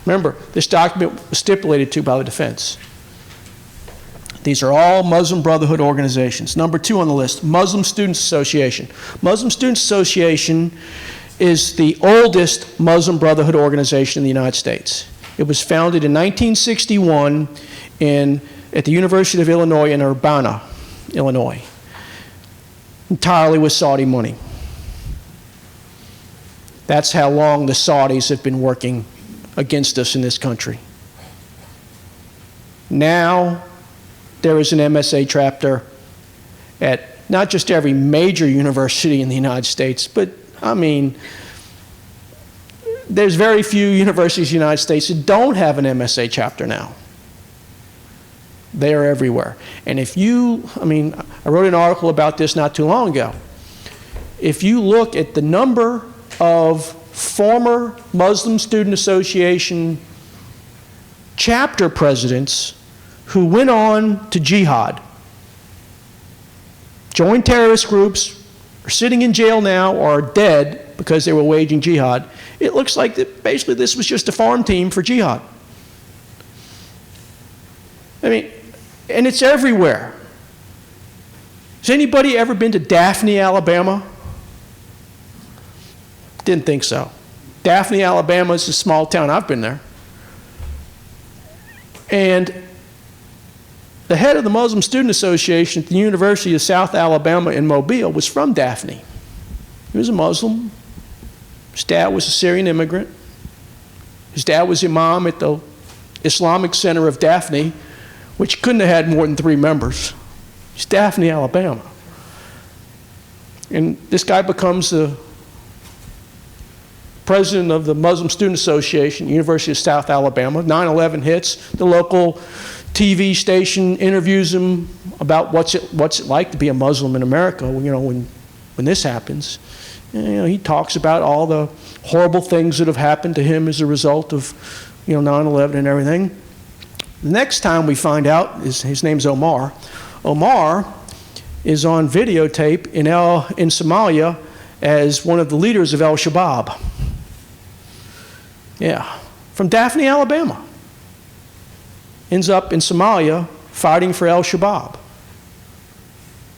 Remember, this document was stipulated to by the defense. These are all Muslim Brotherhood organizations. Number two on the list, Muslim Students Association. Muslim Students Association is the oldest Muslim Brotherhood organization in the United States. It was founded in 1961 at the University of Illinois in Urbana, Illinois, entirely with Saudi money. That's how long the Saudis have been working against us in this country. Now, there is an MSA chapter at not just every major university in the United States, but I mean, there's very few universities in the United States that don't have an MSA chapter now. They are everywhere. And if you, I wrote an article about this not too long ago. If you look at the number of former Muslim Student Association chapter presidents who went on to jihad, joined terrorist groups, are sitting in jail now, or are dead because they were waging jihad, it looks like that basically this was just a farm team for jihad. And it's everywhere. Has anybody ever been to Daphne, Alabama? Didn't think so. Daphne, Alabama is a small town. I've been there. And The head of the Muslim Student Association at the University of South Alabama in Mobile was from Daphne. He was a Muslim. His dad was a Syrian immigrant. His dad was imam at the Islamic Center of Daphne, which couldn't have had more than 3 members. It's Daphne, Alabama. And this guy becomes the president of the Muslim Student Association, University of South Alabama. 9/11 hits. The local TV station interviews him about what's it like to be a Muslim in America, when this happens. And, he talks about all the horrible things that have happened to him as a result of 9/11 and everything. The next time we find out, his name's Omar. Omar is on videotape in Somalia as one of the leaders of al-Shabaab. Yeah, from Daphne, Alabama. Ends up in Somalia fighting for al-Shabaab.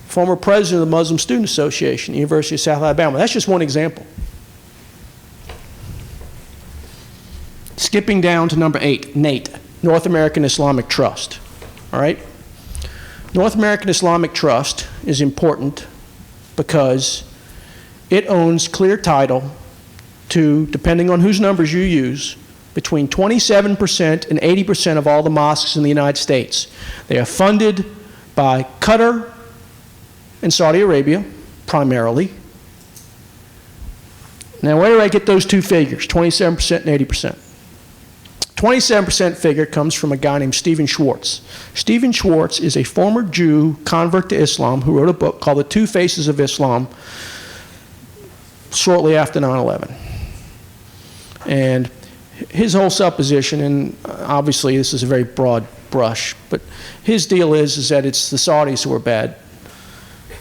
Former president of the Muslim Student Association, University of South Alabama. That's just one example. Skipping down to number 8, NATE, North American Islamic Trust. All right? North American Islamic Trust is important because it owns clear title to, depending on whose numbers you use, between 27% and 80% of all the mosques in the United States. They are funded by Qatar and Saudi Arabia, primarily. Now, where do I get those two figures, 27% and 80%? 27% figure comes from a guy named Stephen Schwartz. Stephen Schwartz is a former Jew convert to Islam who wrote a book called The Two Faces of Islam shortly after 9/11. And his whole supposition, and obviously this is a very broad brush, but his deal is that it's the Saudis who are bad.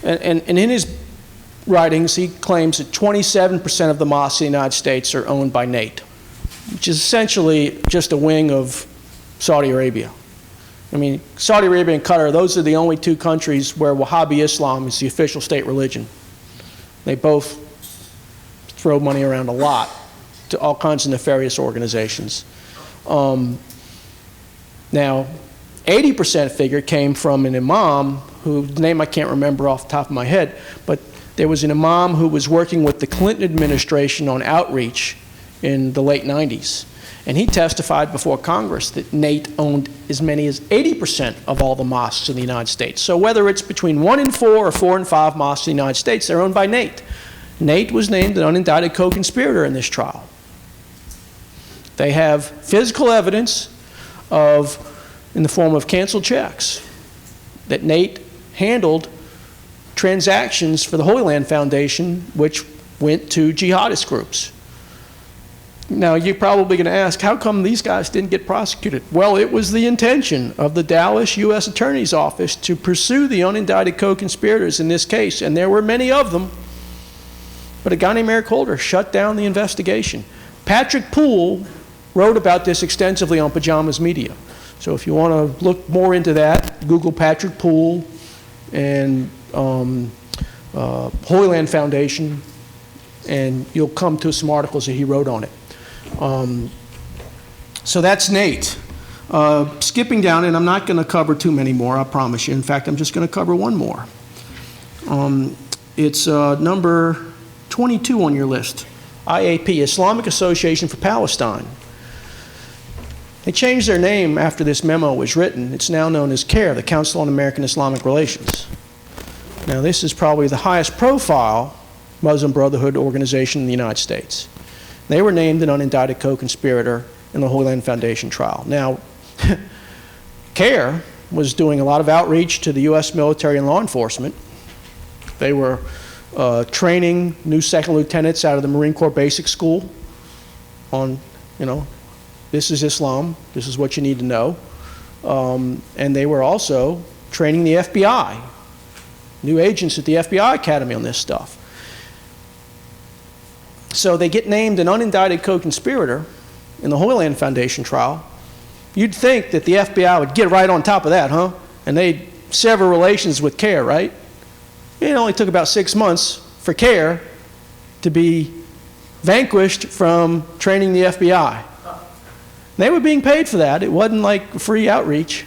And in his writings, he claims that 27% of the mosques in the United States are owned by NATE, which is essentially just a wing of Saudi Arabia. I mean, Saudi Arabia and Qatar, those are the only 2 countries where Wahhabi Islam is the official state religion. They both throw money around a lot to all kinds of nefarious organizations. Now, 80% figure came from an imam whose name I can't remember off the top of my head, but there was an imam who was working with the Clinton administration on outreach in the late 90s. And he testified before Congress that NATE owned as many as 80% of all the mosques in the United States. So whether it's between 1 and 4 or 4 and 5 mosques in the United States, they're owned by NATE. NATE was named an unindicted co-conspirator in this trial. They have physical evidence in the form of canceled checks that NATE handled transactions for the Holy Land Foundation, which went to jihadist groups. Now, you're probably going to ask, how come these guys didn't get prosecuted? Well, it was the intention of the Dallas U.S. Attorney's Office to pursue the unindicted co-conspirators in this case, and there were many of them. But a guy named Eric Holder shut down the investigation. Patrick Poole wrote about this extensively on Pajamas Media. So if you want to look more into that, Google Patrick Poole and Holy Land Foundation, and you'll come to some articles that he wrote on it. So that's NATE. Skipping down, and I'm not going to cover too many more, I promise you. In fact, I'm just going to cover one more. It's number 22 on your list, IAP, Islamic Association for Palestine. They changed their name after this memo was written. It's now known as CARE, the Council on American Islamic Relations. Now, this is probably the highest profile Muslim Brotherhood organization in the United States. They were named an unindicted co-conspirator in the Holy Land Foundation trial. Now, CARE was doing a lot of outreach to the U.S. military and law enforcement. They were training new second lieutenants out of the Marine Corps Basic School on, this is Islam, this is what you need to know. And they were also training the FBI, new agents at the FBI Academy on this stuff. So they get named an unindicted co-conspirator in the Holy Land Foundation trial. You'd think that the FBI would get right on top of that, huh? And they'd sever relations with CARE, right? It only took about 6 months for CARE to be vanquished from training the FBI. They were being paid for that. It wasn't like free outreach.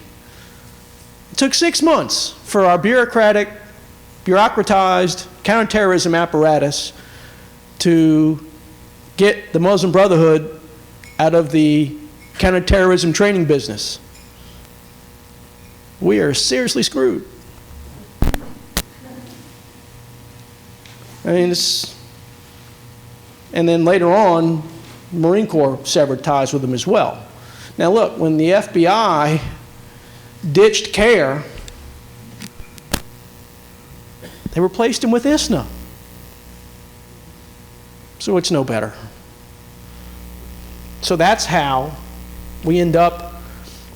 It took 6 months for our bureaucratized counterterrorism apparatus to get the Muslim Brotherhood out of the counterterrorism training business. We are seriously screwed. I mean, and then later on, Marine Corps severed ties with them as well. Now look, when the FBI ditched CARE, they replaced him with ISNA. So it's no better. So that's how we end up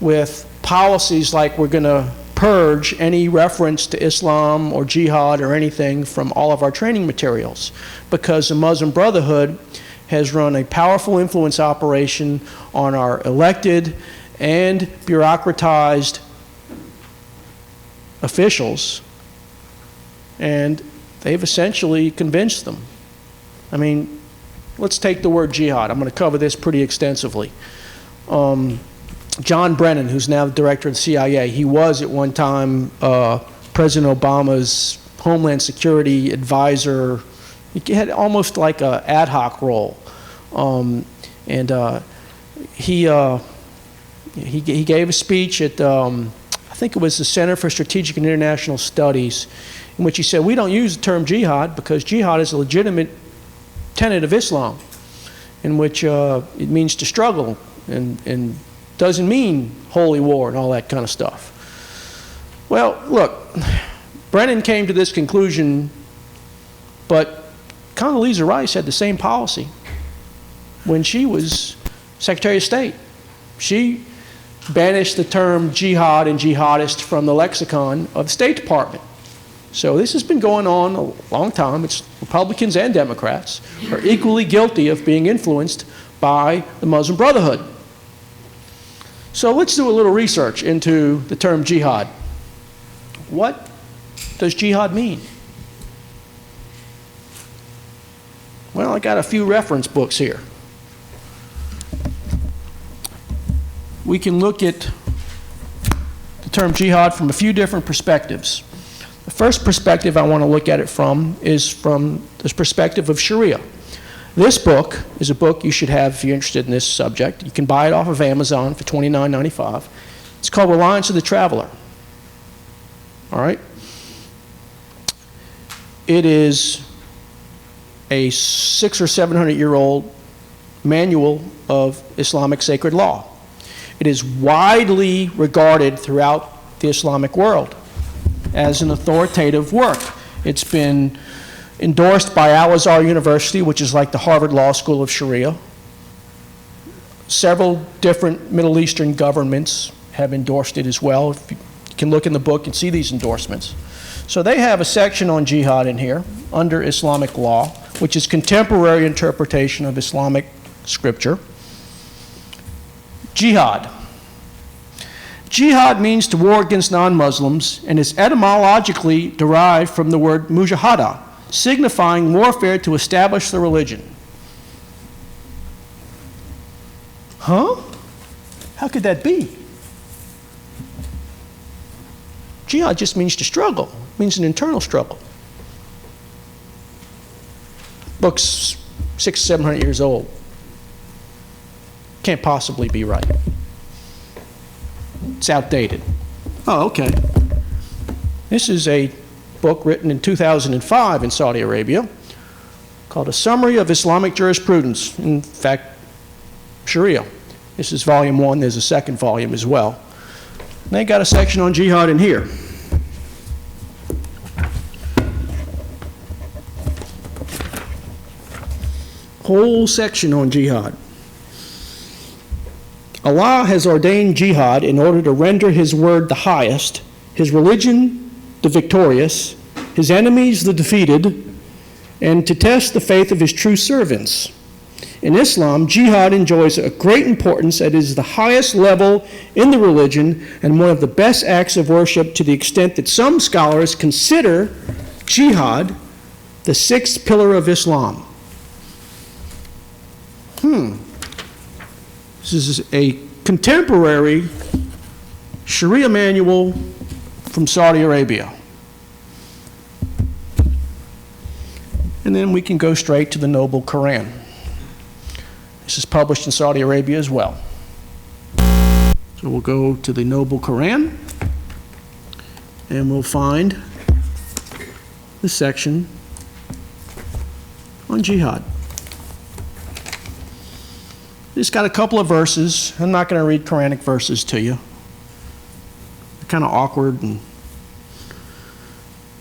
with policies like we're going to purge any reference to Islam or jihad or anything from all of our training materials, because the Muslim Brotherhood has run a powerful influence operation on our elected and bureaucratized officials, and they've essentially convinced them. I mean, let's take the word jihad. I'm going to cover this pretty extensively. John Brennan, who's now the director of the CIA, he was at one time President Obama's Homeland Security advisor. He had almost like an ad hoc role. He gave a speech at, I think it was the Center for Strategic and International Studies, in which he said, we don't use the term jihad because jihad is a legitimate tenet of Islam, in which it means to struggle and doesn't mean holy war and all that kind of stuff. Well, look, Brennan came to this conclusion, but Condoleezza Rice had the same policy when she was Secretary of State. She banished the term jihad and jihadist from the lexicon of the State Department. So this has been going on a long time. It's Republicans and Democrats are equally guilty of being influenced by the Muslim Brotherhood. So let's do a little research into the term jihad. What does jihad mean? Well, I got a few reference books here. We can look at the term jihad from a few different perspectives. The first perspective I want to look at it from is from the perspective of Sharia. This book is a book you should have if you're interested in this subject. You can buy it off of Amazon for $29.95. It's called Reliance of the Traveler. All right? It is a 600 or 700-year-old manual of Islamic sacred law. It is widely regarded throughout the Islamic world as an authoritative work. It's been endorsed by Al-Azhar University, which is like the Harvard Law School of Sharia. Several different Middle Eastern governments have endorsed it as well. If you can look in the book and see these endorsements. So they have a section on jihad in here under Islamic law, which is contemporary interpretation of Islamic scripture. Jihad. Jihad means to war against non-Muslims and is etymologically derived from the word mujahada, signifying warfare to establish the religion. Huh? How could that be? Jihad just means to struggle. It means an internal struggle. Book's 600, 700 years old. Can't possibly be right. It's outdated. Oh, okay. This is a book written in 2005 in Saudi Arabia called A Summary of Islamic Jurisprudence. In fact, Sharia. This is volume 1. There's a second volume as well. And they got a section on jihad in here. Whole section on jihad. Allah has ordained jihad in order to render his word the highest, his religion the victorious, his enemies the defeated, and to test the faith of his true servants. In Islam, jihad enjoys a great importance and is the highest level in the religion and one of the best acts of worship, to the extent that some scholars consider jihad the sixth pillar of Islam. This is a contemporary Sharia manual from Saudi Arabia. And then we can go straight to the Noble Quran. This is published in Saudi Arabia as well. So we'll go to the Noble Quran, and we'll find the section on jihad. It's got a couple of verses. I'm not going to read Quranic verses to you. They're kind of awkward,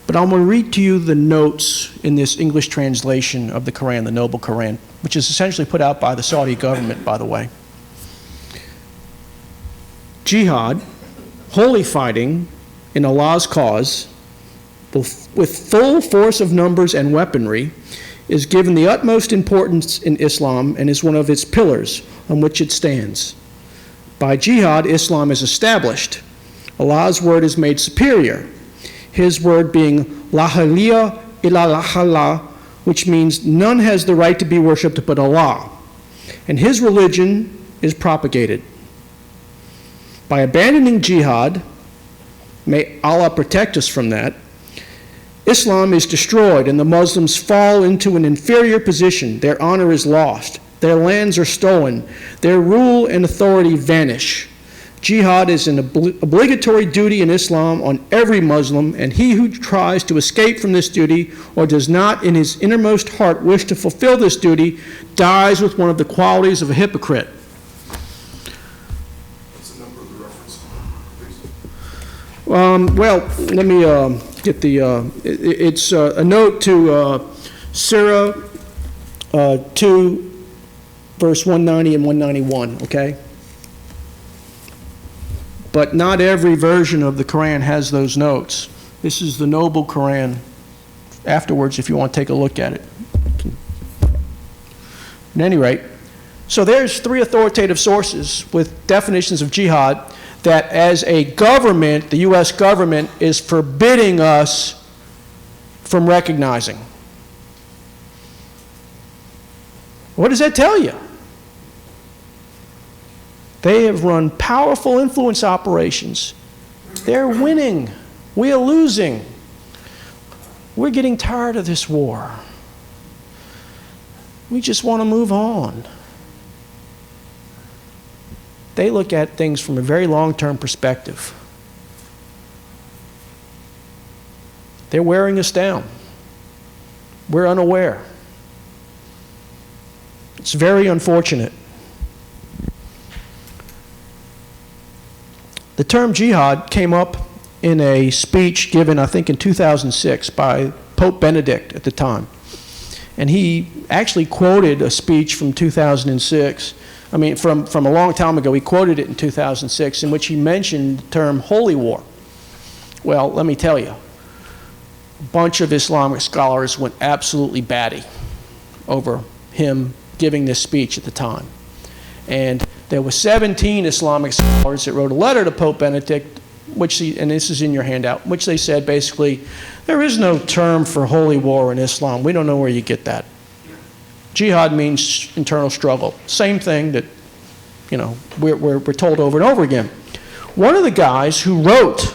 but I'm going to read to you the notes in this English translation of the Quran, the Noble Quran, which is essentially put out by the Saudi government, by the way. Jihad, holy fighting in Allah's cause, with full force of numbers and weaponry, is given the utmost importance in Islam and is one of its pillars on which it stands. By jihad, Islam is established. Allah's word is made superior, His word being La ilaha illallah, which means none has the right to be worshipped but Allah, and His religion is propagated. By abandoning jihad, may Allah protect us from that, Islam is destroyed and the Muslims fall into an inferior position. Their honor is lost. Their lands are stolen. Their rule and authority vanish. Jihad is an obligatory duty in Islam on every Muslim, and he who tries to escape from this duty or does not in his innermost heart wish to fulfill this duty dies with one of the qualities of a hypocrite. What's the number of the reference, please? Well, let me get the, it's a note to Surah 2, verse 190 and 191, okay? But not every version of the Quran has those notes. This is the Noble Quran. Afterwards, if you want to take a look at it. At any rate, so there's 3 authoritative sources with definitions of jihad that as a government, the US government is forbidding us from recognizing. What does that tell you? They have run powerful influence operations. They're winning. We are losing. We're getting tired of this war. We just want to move on. They look at things from a very long-term perspective. They're wearing us down. We're unaware. It's very unfortunate. The term jihad came up in a speech given, I think, in 2006 by Pope Benedict at the time. And he actually quoted a speech from 2006. I mean, from a long time ago. He quoted it in 2006 in which he mentioned the term holy war. Well, let me tell you, a bunch of Islamic scholars went absolutely batty over him giving this speech at the time. And there were 17 Islamic scholars that wrote a letter to Pope Benedict, and this is in your handout, which they said basically, there is no term for holy war in Islam. We don't know where you get that. Jihad means internal struggle. Same thing that, you know, we're told over and over again. One of the guys who wrote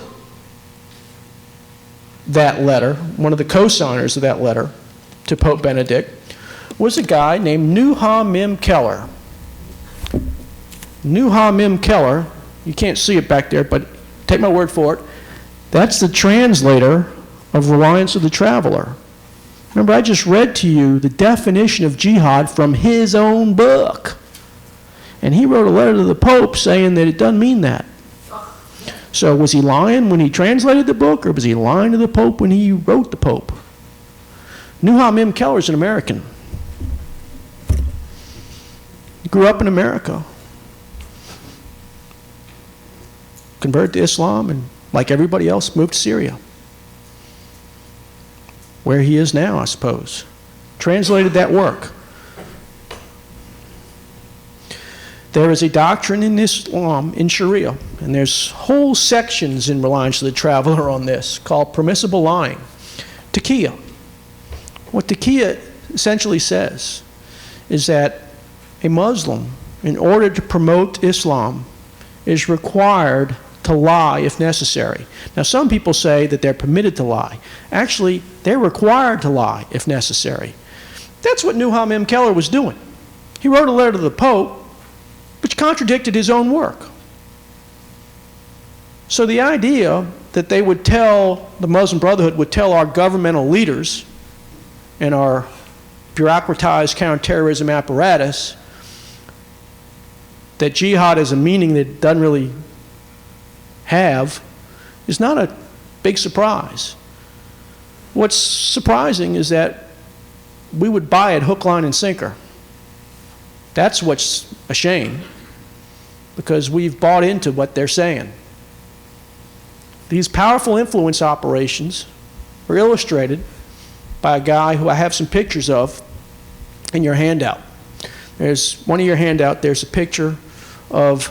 that letter, one of the co-signers of that letter to Pope Benedict, was a guy named Nuha Mim Keller. Nuha Mim Keller, you can't see it back there, but take my word for it, that's the translator of Reliance of the Traveler. Remember, I just read to you the definition of jihad from his own book. And he wrote a letter to the Pope saying that it doesn't mean that. So was he lying when he translated the book, or was he lying to the Pope when he wrote the Pope? Nuha Mim Keller is an American. He grew up in America. Converted to Islam, and like everybody else, moved to Syria. Where he is now, I suppose. Translated that work. There is a doctrine in Islam, in Sharia, and there's whole sections in Reliance of the Traveler on this, called permissible lying. Taqiyya. What taqiyya essentially says is that a Muslim, in order to promote Islam, is required to lie if necessary. Now, some people say that they're permitted to lie. Actually, they're required to lie if necessary. That's what Nuham M. Keller was doing. He wrote a letter to the Pope which contradicted his own work. So the idea that they would tell, the Muslim Brotherhood would tell our governmental leaders and our bureaucratized counterterrorism apparatus that jihad is a meaning that it doesn't really have is not a big surprise. What's surprising is that we would buy it hook, line, and sinker. That's what's a shame, because we've bought into what they're saying. These powerful influence operations are illustrated by a guy who I have some pictures of in your handout. There's one of your handout, there's a picture of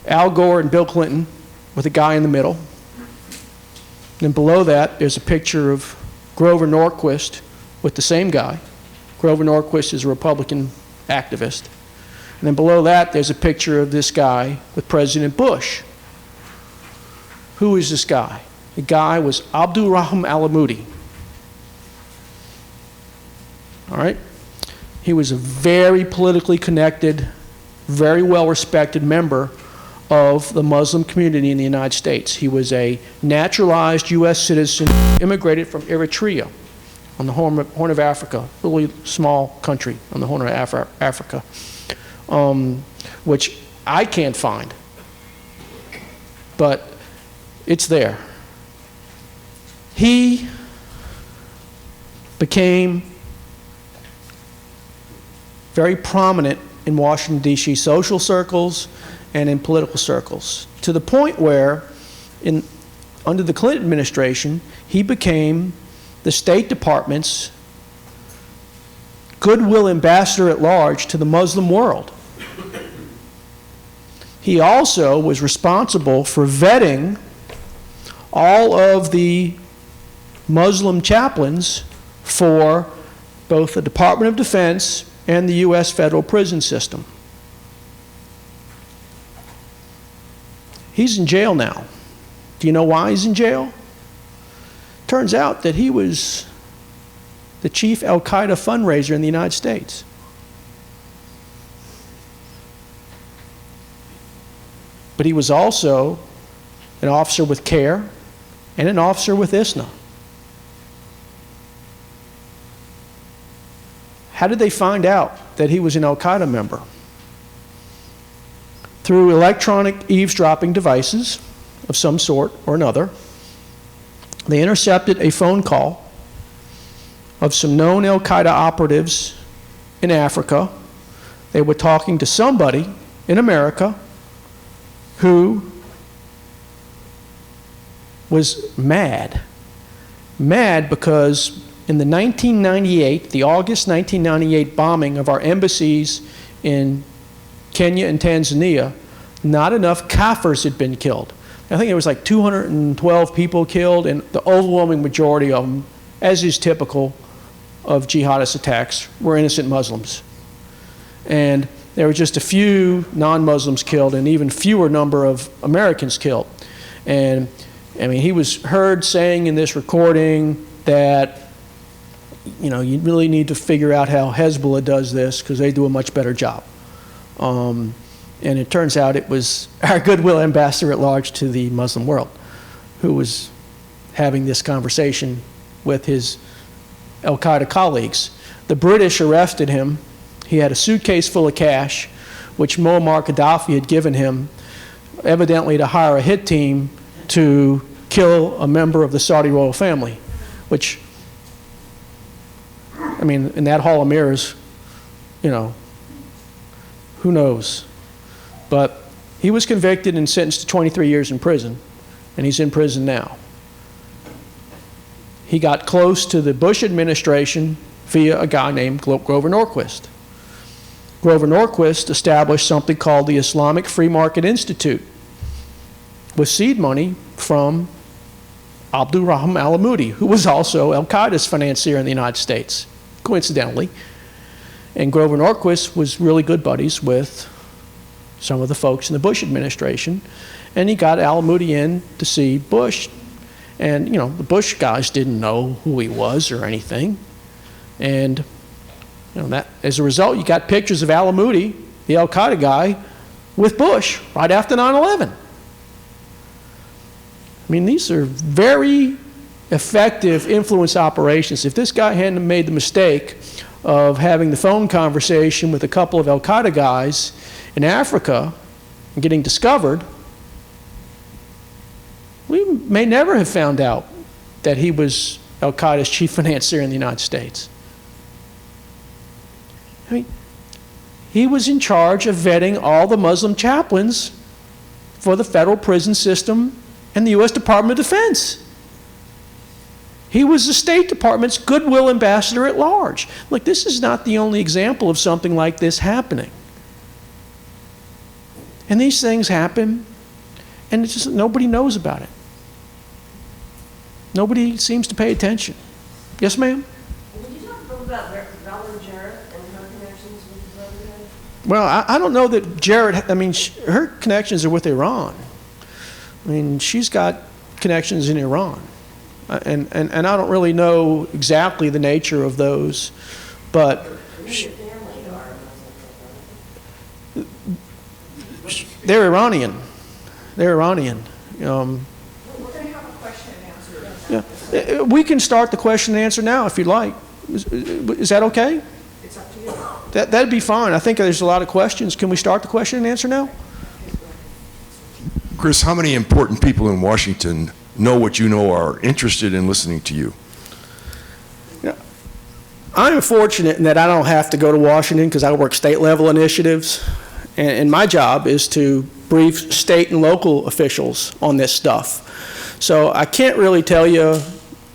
Al Gore and Bill Clinton with a guy in the middle. Then below that, there's a picture of Grover Norquist with the same guy. Grover Norquist is a Republican activist. And then below that, there's a picture of this guy with President Bush. Who is this guy? The guy was Abdul Rahim Al-Amoudi. All right? He was a very politically connected, very well-respected member of the Muslim community in the United States. He was a naturalized U.S. citizen, immigrated from Eritrea on the Horn of Africa, really small country on the Horn of Africa, which I can't find, but it's there. He became very prominent in Washington, D.C. social circles and in political circles, to the point where under the Clinton administration, he became the State Department's goodwill ambassador at large to the Muslim world. He also was responsible for vetting all of the Muslim chaplains for both the Department of Defense and the U.S. federal prison system. He's in jail now. Do you know why he's in jail? Turns out that he was the chief Al-Qaeda fundraiser in the United States. But he was also an officer with CARE and an officer with ISNA. How did they find out that he was an Al-Qaeda member? Through electronic eavesdropping devices of some sort or another. They intercepted a phone call of some known Al-Qaeda operatives in Africa. They were talking to somebody in America who was mad. Mad because in the 1998, the August 1998 bombing of our embassies in Kenya and Tanzania, not enough Kafirs had been killed. I think it was like 212 people killed, and the overwhelming majority of them, as is typical of jihadist attacks, were innocent Muslims. And there were just a few non-Muslims killed and even fewer number of Americans killed. And I mean, he was heard saying in this recording that, you know, you really need to figure out how Hezbollah does this because they do a much better job. And it turns out it was our goodwill ambassador at large to the Muslim world who was having this conversation with his Al-Qaeda colleagues. The British arrested him. He had a suitcase full of cash, which Muammar Gaddafi had given him, evidently to hire a hit team to kill a member of the Saudi royal family, which, I mean, in that hall of mirrors, you know, who knows? But he was convicted and sentenced to 23 years in prison, and he's in prison now. He got close to the Bush administration via a guy named Grover Norquist. Grover Norquist established something called the Islamic Free Market Institute with seed money from Abdul Rahim Al-Amoudi, who was also Al-Qaeda's financier in the United States, coincidentally. And Grover Norquist was really good buddies with some of the folks in the Bush administration. and he got Al-Moudi in to see Bush. And, you know, the Bush guys didn't know who he was or anything. And, you know, that, as a result, you got pictures of Al-Moudi, the Al-Qaeda guy, with Bush right after 9/11. I mean, these are very effective influence operations. If this guy hadn't made the mistake of having the phone conversation with a couple of Al-Qaeda guys in Africa and getting discovered, we may never have found out that he was Al-Qaeda's chief financier in the United States. I mean, he was in charge of vetting all the Muslim chaplains for the federal prison system and the U.S. Department of Defense. He was the State Department's goodwill ambassador at large. Look, this is not the only example of something like this happening. And these things happen, and it's just nobody knows about it. Nobody seems to pay attention. Yes, ma'am? Would you talk a little about Blanchard and her connections with the Brotherhood? Well, I don't know that Jared, I mean, her connections are with Iran. I mean, she's got connections in Iran. And I don't really know exactly the nature of those, but they're Iranian. They're Iranian. We're going to have a question and answer. Yeah. We can start the question and answer now if you'd like. Is that okay? It's up to you. That'd be fine. I think there's a lot of questions. Can we start the question and answer now? Chris, how many important people in Washington know what you know are interested in listening to you? I'm fortunate in that I don't have to go to Washington because I work state-level initiatives, and my job is to brief state and local officials on this stuff. So I can't really tell you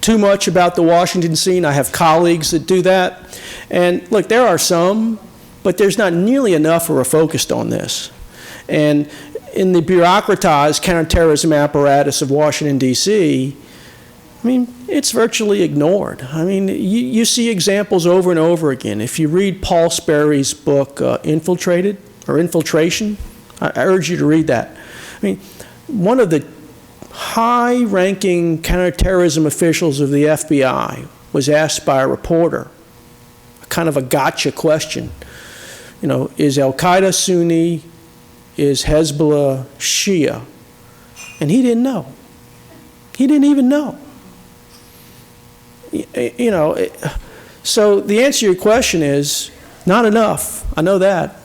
too much about the Washington scene. I have colleagues that do that. And look, there are some, but there's not nearly enough who are focused on this. And in the bureaucratized counterterrorism apparatus of Washington, D.C., I mean, it's virtually ignored. I mean, you see examples over and over again. If you read Paul Sperry's book, Infiltration, I urge you to read that. I mean, one of the high-ranking counterterrorism officials of the FBI was asked by a reporter, kind of a gotcha question. You know, is Al-Qaeda Sunni? Is Hezbollah Shia? And he didn't know. He didn't even know. You know, so the answer to your question is not enough. I know that.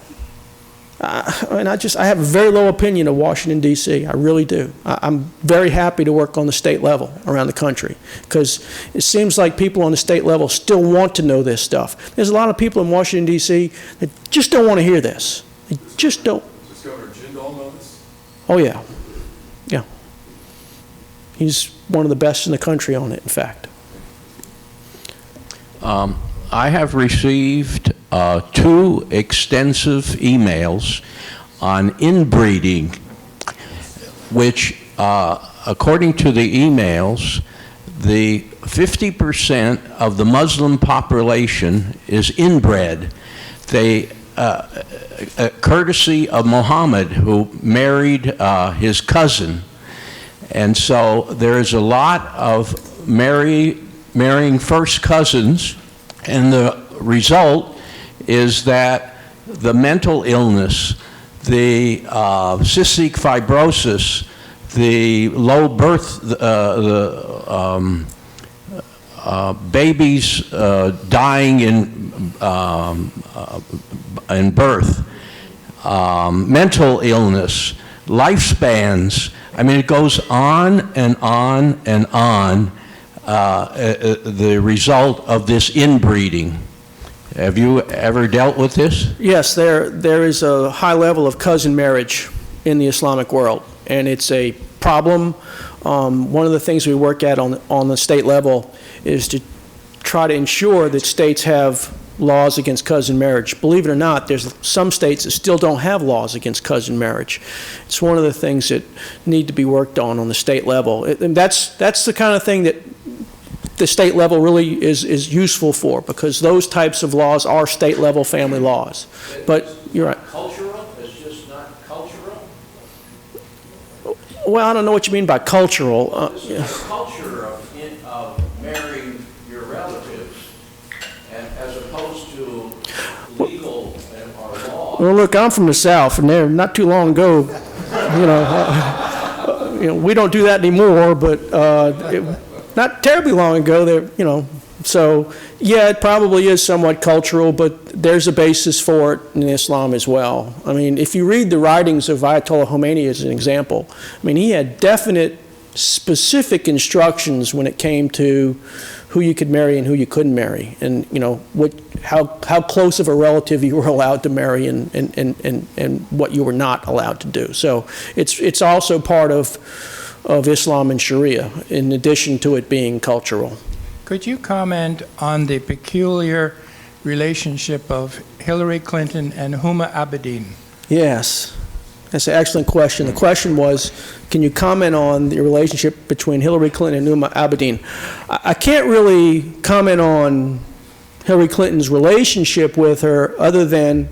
And I have a very low opinion of Washington, D.C. I really do. I'm very happy to work on the state level around the country because it seems like people on the state level still want to know this stuff. There's a lot of people in Washington, D.C. that just don't want to hear this. They just don't. Does Governor Jindal know this? Oh, yeah. Yeah. He's one of the best in the country on it, in fact. I have received 2 extensive emails on inbreeding, which, according to the emails, the 50% of the Muslim population is inbred. They, courtesy of Muhammad, who married his cousin. And so there is a lot of marrying first cousins, and the result is that the mental illness, the cystic fibrosis, the low birth, babies dying in birth, mental illness, lifespans. I mean, it goes on and on and on. The result of this inbreeding. Have you ever dealt with this? Yes, there is a high level of cousin marriage in the Islamic world, and it's a problem. One of the things we work at on the state level is to try to ensure that states have laws against cousin marriage. Believe it or not, there's some states that still don't have laws against cousin marriage. It's one of the things that need to be worked on the state level. And that's the kind of thing that the state level really is useful for, because those types of laws are state level family laws. But you're right. Cultural? It's just not cultural? Well, I don't know what you mean by cultural. This culture of marrying your relatives as opposed to legal or law. Well, look, I'm from the South, and there, not too long ago, we don't do that anymore, but not terribly long ago, there, so yeah, it probably is somewhat cultural, but there's a basis for it in Islam as well. I mean, if you read the writings of Ayatollah Khomeini as an example, I mean, he had definite, specific instructions when it came to who you could marry and who you couldn't marry, and how close of a relative you were allowed to marry and what you were not allowed to do. So it's also part of Islam and Sharia, in addition to it being cultural. Could you comment on the peculiar relationship of Hillary Clinton and Huma Abedin? Yes, that's an excellent question. The question was, can you comment on the relationship between Hillary Clinton and Huma Abedin? I can't really comment on Hillary Clinton's relationship with her, other than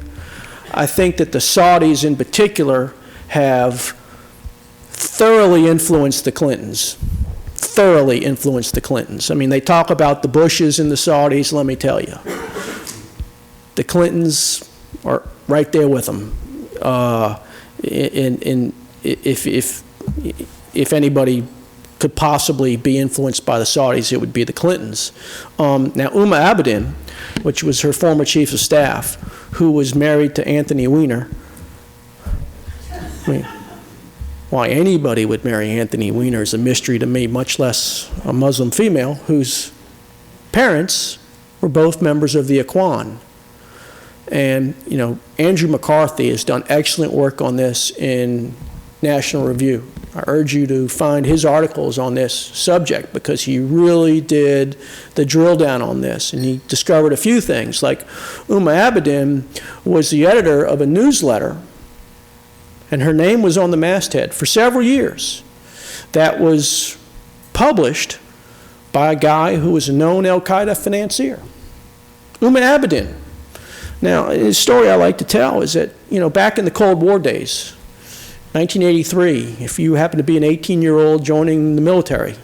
I think that the Saudis in particular have thoroughly influenced the Clintons. Thoroughly influenced the Clintons. I mean, they talk about the Bushes and the Saudis. Let me tell you, the Clintons are right there with them. If anybody could possibly be influenced by the Saudis, it would be the Clintons. Now, Huma Abedin, which was her former chief of staff, who was married to Anthony Weiner. I mean, why anybody would marry Anthony Weiner is a mystery to me, much less a Muslim female whose parents were both members of the Ikhwan. And, Andrew McCarthy has done excellent work on this in National Review. I urge you to find his articles on this subject, because he really did the drill down on this, and he discovered a few things. Like, Huma Abedin was the editor of a newsletter, and her name was on the masthead for several years, that was published by a guy who was a known al-Qaeda financier, Huma Abedin. Now, a story I like to tell is that, back in the Cold War days, 1983, if you happen to be an 18-year-old joining the military,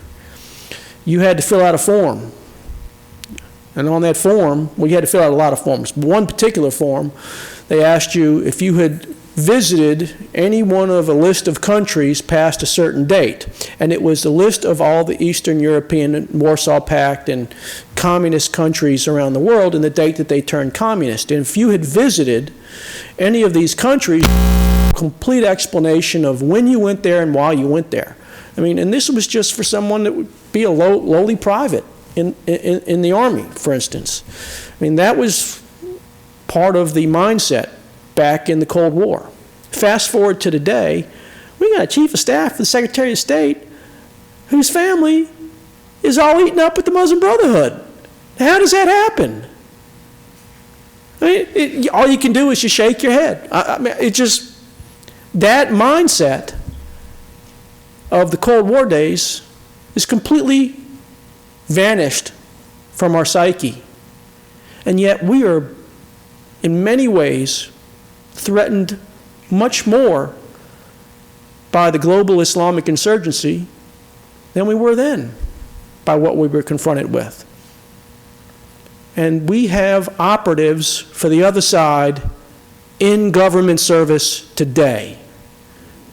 you had to fill out a form. And on that form, well, you had to fill out a lot of forms. But one particular form, they asked you if you had visited any one of a list of countries past a certain date. And it was the list of all the Eastern European, Warsaw Pact, and communist countries around the world, and the date that they turned communist. And if you had visited any of these countries, complete explanation of when you went there and why you went there. I mean, and this was just for someone that would be a lowly private in the Army, for instance. I mean, that was part of the mindset back in the Cold War. Fast forward to today, we got a chief of staff, the Secretary of State, whose family is all eaten up with the Muslim Brotherhood. How does that happen? I mean, all you can do is just shake your head. I mean, it just, that mindset of the Cold War days is completely vanished from our psyche. And yet we are, in many ways, threatened much more by the global Islamic insurgency than we were then, by what we were confronted with. And we have operatives for the other side in government service today.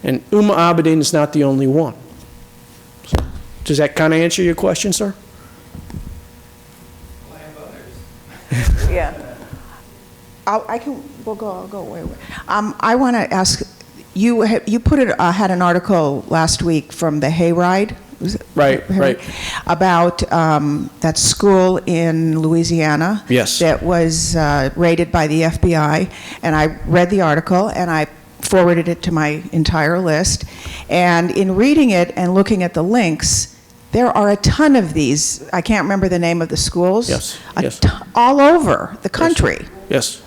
And Huma Abedin is not the only one. Does that kind of answer your question, sir? Well, I have others. Yeah. We'll go way. I want to ask, you had an article last week from the Hayride, was it? Right. About that school in Louisiana. Yes. That was raided by the FBI, and I read the article, and I forwarded it to my entire list. And in reading it and looking at the links, there are a ton of these. I can't remember the name of the schools. Yes. All over the country. Yes.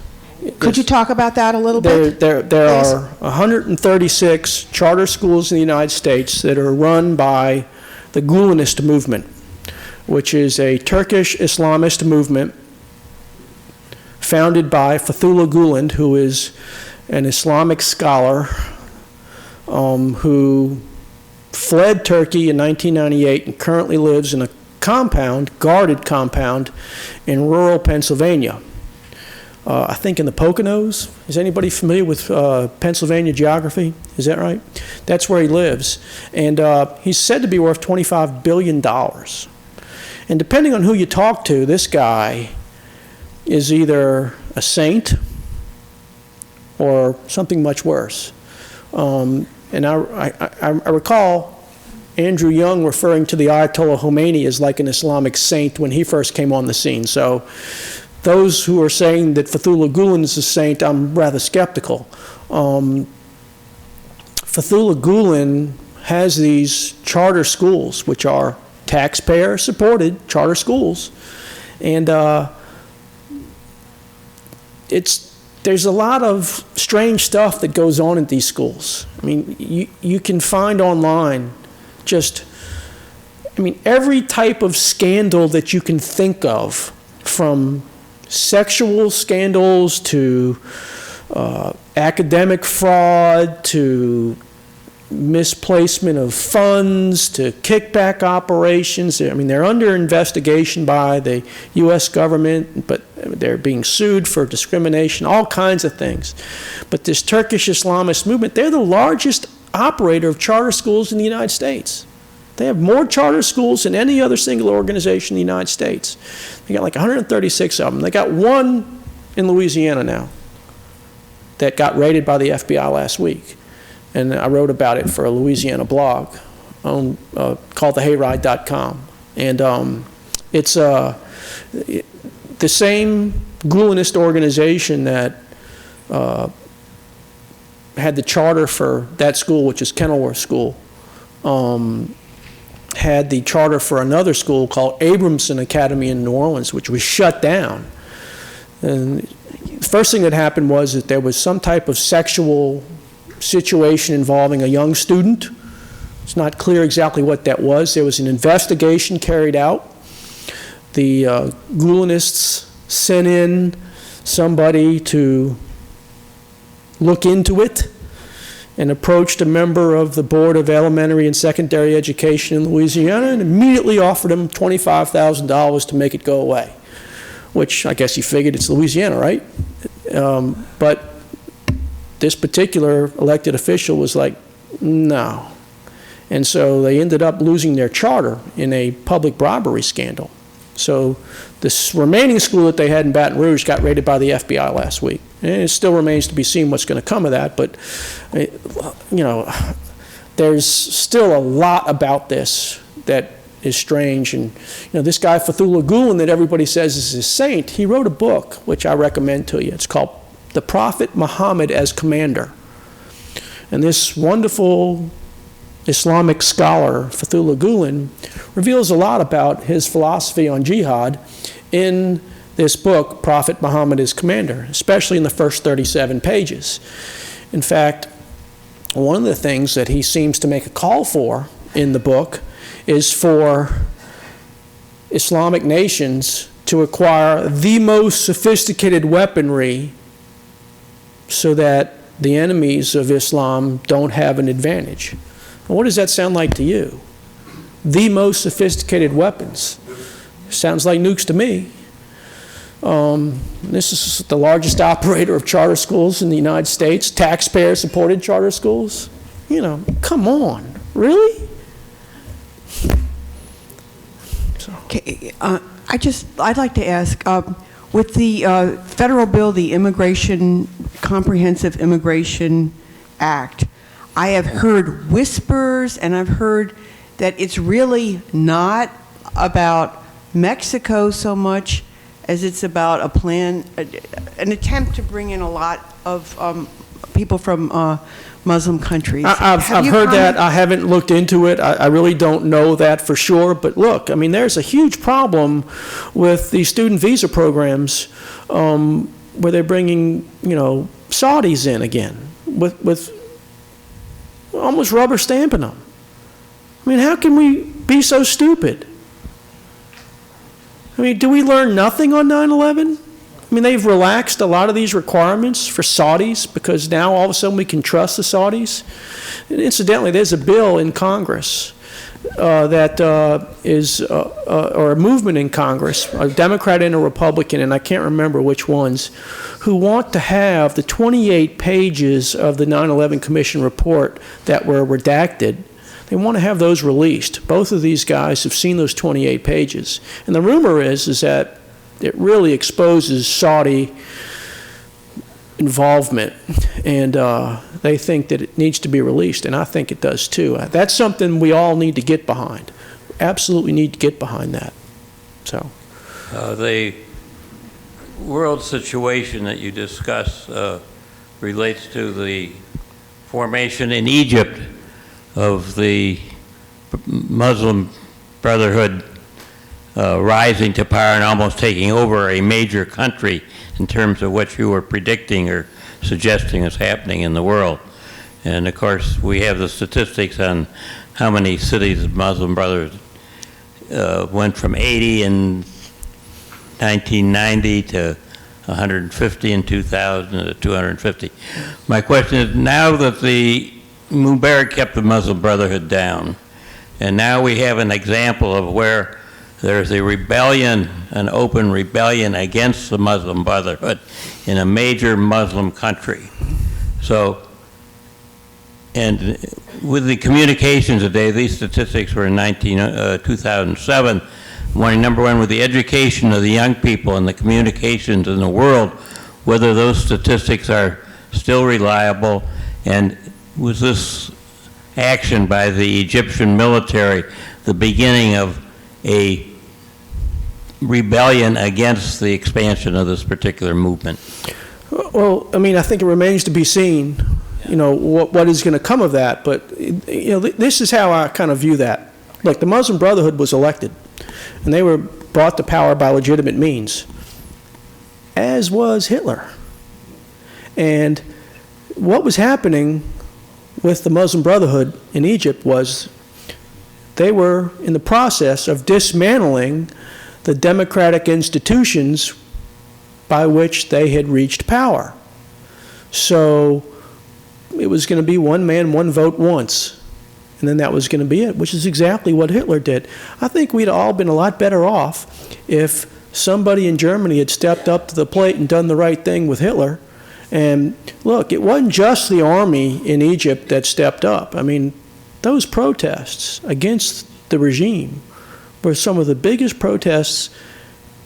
Could you talk about that a little bit? There are 136 charter schools in the United States that are run by the Gulenist movement, which is a Turkish Islamist movement founded by Fethullah Gulen, who is an Islamic scholar who fled Turkey in 1998 and currently lives in a guarded compound in rural Pennsylvania. I think in the Poconos. Is anybody familiar with Pennsylvania geography? Is that right? That's where he lives. And he's said to be worth $25 billion. And depending on who you talk to, this guy is either a saint or something much worse. And I recall Andrew Young referring to the Ayatollah Khomeini as like an Islamic saint when he first came on the scene. So those who are saying that Fethullah Gulen is a saint, I'm rather skeptical. Fethullah Gulen has these charter schools, which are taxpayer-supported charter schools. And there's a lot of strange stuff that goes on at these schools. I mean, you can find online every type of scandal that you can think of, from sexual scandals to academic fraud to misplacement of funds to kickback operations. I mean, they're under investigation by the US government, but they're being sued for discrimination, all kinds of things. But this Turkish Islamist movement, they're the largest operator of charter schools in the United States. They have more charter schools than any other single organization in the United States. They got like 136 of them. They got one in Louisiana now that got raided by the FBI last week. And I wrote about it for a Louisiana blog called thehayride.com. And it's the same Gulenist organization that had the charter for that school, which is Kenilworth School, had the charter for another school called Abramson Academy in New Orleans, which was shut down. And the first thing that happened was that there was some type of sexual situation involving a young student. It's not clear exactly what that was. There was an investigation carried out. The Gulenists sent in somebody to look into it and approached a member of the Board of Elementary and Secondary Education in Louisiana and immediately offered him $25,000 to make it go away, which I guess he figured it's Louisiana, right? But this particular elected official was like, no. And so they ended up losing their charter in a public bribery scandal. So this remaining school that they had in Baton Rouge got raided by the FBI last week. And it still remains to be seen what's going to come of that. But, there's still a lot about this that is strange. And, this guy Fethullah Gulen that everybody says is a saint, he wrote a book, which I recommend to you. It's called The Prophet Muhammad as Commander. And this wonderful Islamic scholar, Fethullah Gulen, reveals a lot about his philosophy on jihad in this book, Prophet Muhammad as Commander, especially in the first 37 pages. In fact, one of the things that he seems to make a call for in the book is for Islamic nations to acquire the most sophisticated weaponry so that the enemies of Islam don't have an advantage. What does that sound like to you? The most sophisticated weapons. Sounds like nukes to me. This is the largest operator of charter schools in the United States, taxpayer-supported charter schools. Come on, really? So. Okay, I'd like to ask, with the federal bill, the Comprehensive Immigration Act, I have heard whispers, and I've heard that it's really not about Mexico so much as it's about a plan, an attempt to bring in a lot of people from Muslim countries. I've heard that. I haven't looked into it. I really don't know that for sure. But look, there's a huge problem with these student visa programs where they're bringing, Saudis in again with almost rubber stamping them. How can we be so stupid? Do we learn nothing on 9/11? I mean, they've relaxed a lot of these requirements for Saudis because now all of a sudden we can trust the Saudis. And incidentally, there's a bill in Congress or a movement in Congress, a Democrat and a Republican, and I can't remember which ones, who want to have the 28 pages of the 9/11 Commission report that were redacted. They want to have those released. Both of these guys have seen those 28 pages. And the rumor is that it really exposes Saudi involvement, and they think that it needs to be released, and I think it does too. That's something we all need to get behind. Absolutely need to get behind that. So, the world situation that you discuss relates to the formation in Egypt of the Muslim Brotherhood rising to power and almost taking over a major country in terms of what you were predicting or suggesting is happening in the world. And of course, we have the statistics on how many cities of Muslim Brotherhood went from 80 in 1990 to 150 in 2000 to 250. My question is, now that the Mubarak kept the Muslim Brotherhood down, and now we have an example of where there's a rebellion, an open rebellion against the Muslim Brotherhood in a major Muslim country. So, and with the communications today, these statistics were in 2007, number one, with the education of the young people and the communications in the world, whether those statistics are still reliable, and was this action by the Egyptian military the beginning of a rebellion against the expansion of this particular movement? well, I mean, I think it remains to be seen, you know, what is going to come of that. But, you know, this is how I kind of view that. Like, the Muslim Brotherhood was elected, and they were brought to power by legitimate means, as was Hitler. And what was happening with the Muslim Brotherhood in Egypt was they were in the process of dismantling the democratic institutions by which they had reached power. So it was going to be one man, one vote once. And then that was going to be it, which is exactly what Hitler did. I think we'd all been a lot better off if somebody in Germany had stepped up to the plate and done the right thing with Hitler. And look, it wasn't just the army in Egypt that stepped up. I mean, those protests against the regime were some of the biggest protests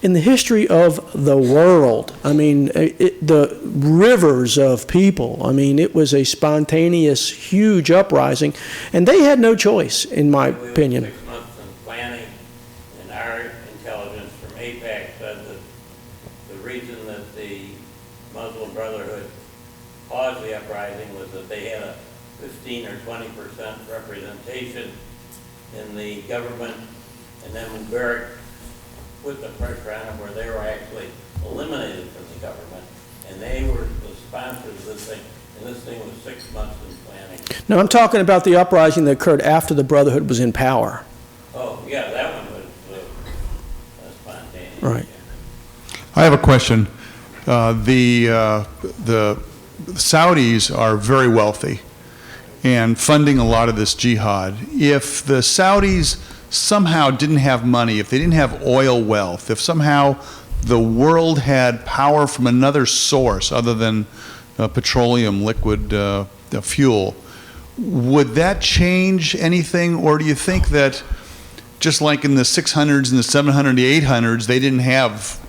in the history of the world. I mean, the rivers of people. I mean, it was a spontaneous, huge uprising, and they had no choice, in my opinion. 6 months in planning, and our intelligence from APAC said that the reason that the Muslim Brotherhood caused the uprising was that they had a 15 or 20% representation in the government, and then Mubarak put the pressure on them where they were actually eliminated from the government, and they were the sponsors of this thing, and this thing was 6 months in planning. No, I'm talking about the uprising that occurred after the Brotherhood was in power. Oh, yeah, that one was spontaneous. Right. I have a question. The Saudis are very wealthy and funding a lot of this jihad. If the Saudis somehow didn't have money, if they didn't have oil wealth, if somehow the world had power from another source other than petroleum, liquid fuel, would that change anything? Or do you think that just like in the 600s and the 700s, the 800s, they didn't have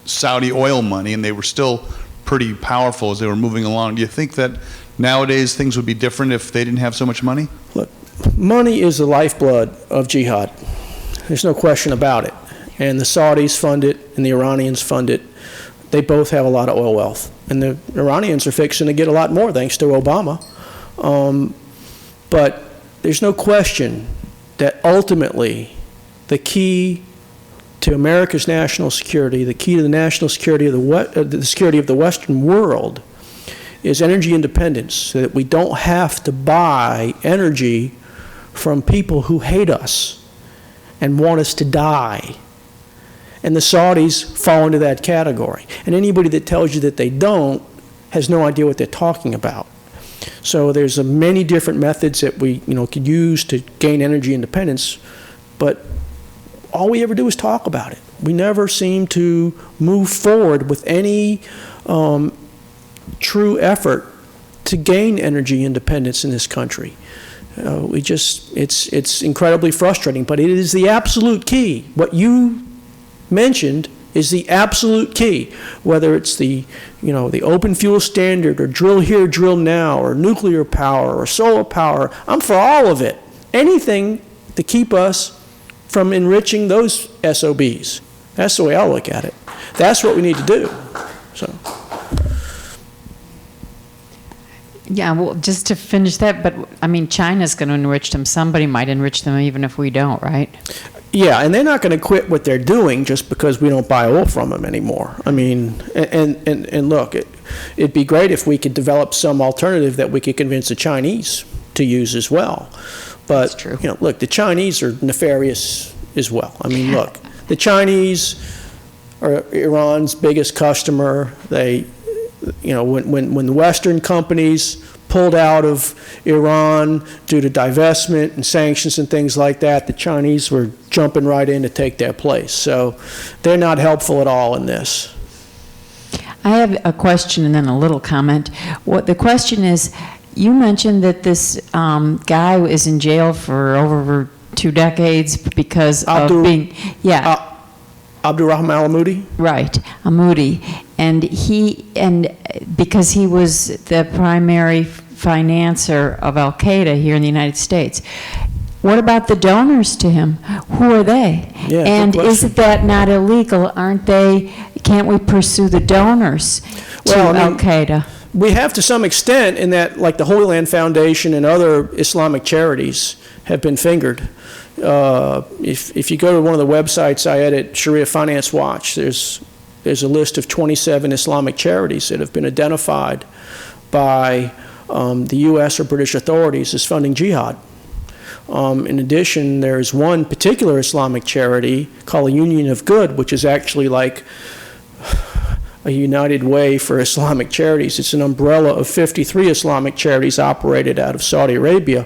Saudi oil money and they were still pretty powerful as they were moving along? Do you think that nowadays things would be different if they didn't have so much money? Look, money is the lifeblood of jihad. There's no question about it. And the Saudis fund it, and the Iranians fund it. They both have a lot of oil wealth. And the Iranians are fixing to get a lot more thanks to Obama. But there's no question that ultimately the key to America's national security, the key to the national security of the security of the Western world, is energy independence, so that we don't have to buy energy from people who hate us and want us to die. And the Saudis fall into that category. And anybody that tells you that they don't has no idea what they're talking about. So there's many different methods that we could use to gain energy independence, but all we ever do is talk about it. We never seem to move forward with any true effort to gain energy independence in this country. It's incredibly frustrating, but it is the absolute key. What you mentioned is the absolute key, whether it's the open fuel standard, or drill here, drill now, or nuclear power, or solar power. I'm for all of it. Anything to keep us from enriching those SOBs. That's the way I look at it. That's what we need to do. So. Yeah, well, just to finish that, but I mean, China's going to enrich them. Somebody might enrich them even if we don't, right? Yeah, and they're not going to quit what they're doing just because we don't buy oil from them anymore. I mean, and look, it'd be great if we could develop some alternative that we could convince the Chinese to use as well. But, that's true. Look, the Chinese are nefarious as well. I mean, look, the Chinese are Iran's biggest customer. They, when the Western companies pulled out of Iran due to divestment and sanctions and things like that, the Chinese were jumping right in to take their place. So they're not helpful at all in this. I have a question and then a little comment. What the question is, you mentioned that this guy is in jail for over 2 decades because of being, Abdurrahman al-Moudi? Right, Al-Moudi. And because he was the primary financer of Al-Qaeda here in the United States. What about the donors to him? Who are they? Yeah, and is that not illegal? Can't we pursue the donors to Al-Qaeda? We have to some extent in that, like the Holy Land Foundation and other Islamic charities have been fingered. If you go to one of the websites I edit, Shariah Finance Watch, there's a list of 27 Islamic charities that have been identified by the U.S. or British authorities as funding jihad. In addition, there's one particular Islamic charity called the Union of Good, which is actually like a united way for Islamic charities. It's an umbrella of 53 Islamic charities operated out of Saudi Arabia,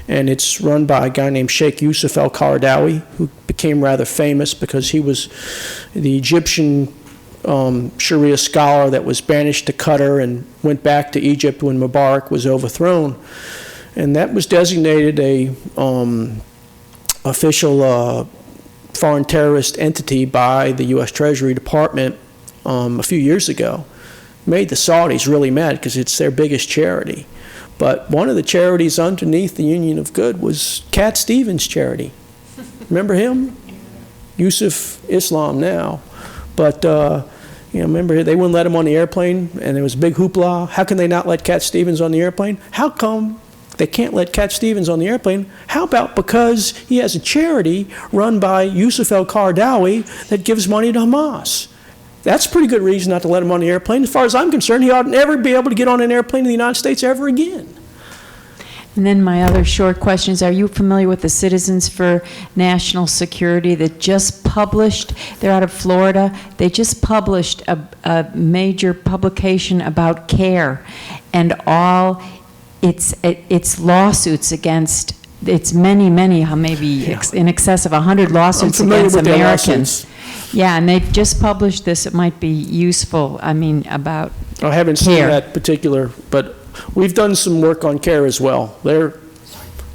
and it's run by a guy named Sheikh Yusuf al-Qaradawi, who became rather famous because he was the Egyptian Sharia scholar that was banished to Qatar and went back to Egypt when Mubarak was overthrown. And that was designated a official foreign terrorist entity by the U.S. Treasury Department a few years ago. Made the Saudis really mad because it's their biggest charity. But one of the charities underneath the Union of Good was Cat Stevens' charity. Remember him? Yusuf Islam now. But remember, they wouldn't let him on the airplane, and there was a big hoopla. How can they not let Cat Stevens on the airplane? How come they can't let Cat Stevens on the airplane? How about because he has a charity run by Yusuf al-Qaradawi that gives money to Hamas? That's a pretty good reason not to let him on the airplane. As far as I'm concerned, he ought never be able to get on an airplane in the United States ever again. And then my other short question is, are you familiar with the Citizens for National Security that just published, they're out of Florida, they just published a major publication about CARE and all its lawsuits against, it's many, maybe in excess of 100 lawsuits against Americans. Yeah, and they've just published this. It might be useful, about I haven't seen that particular, but we've done some work on CARE as well.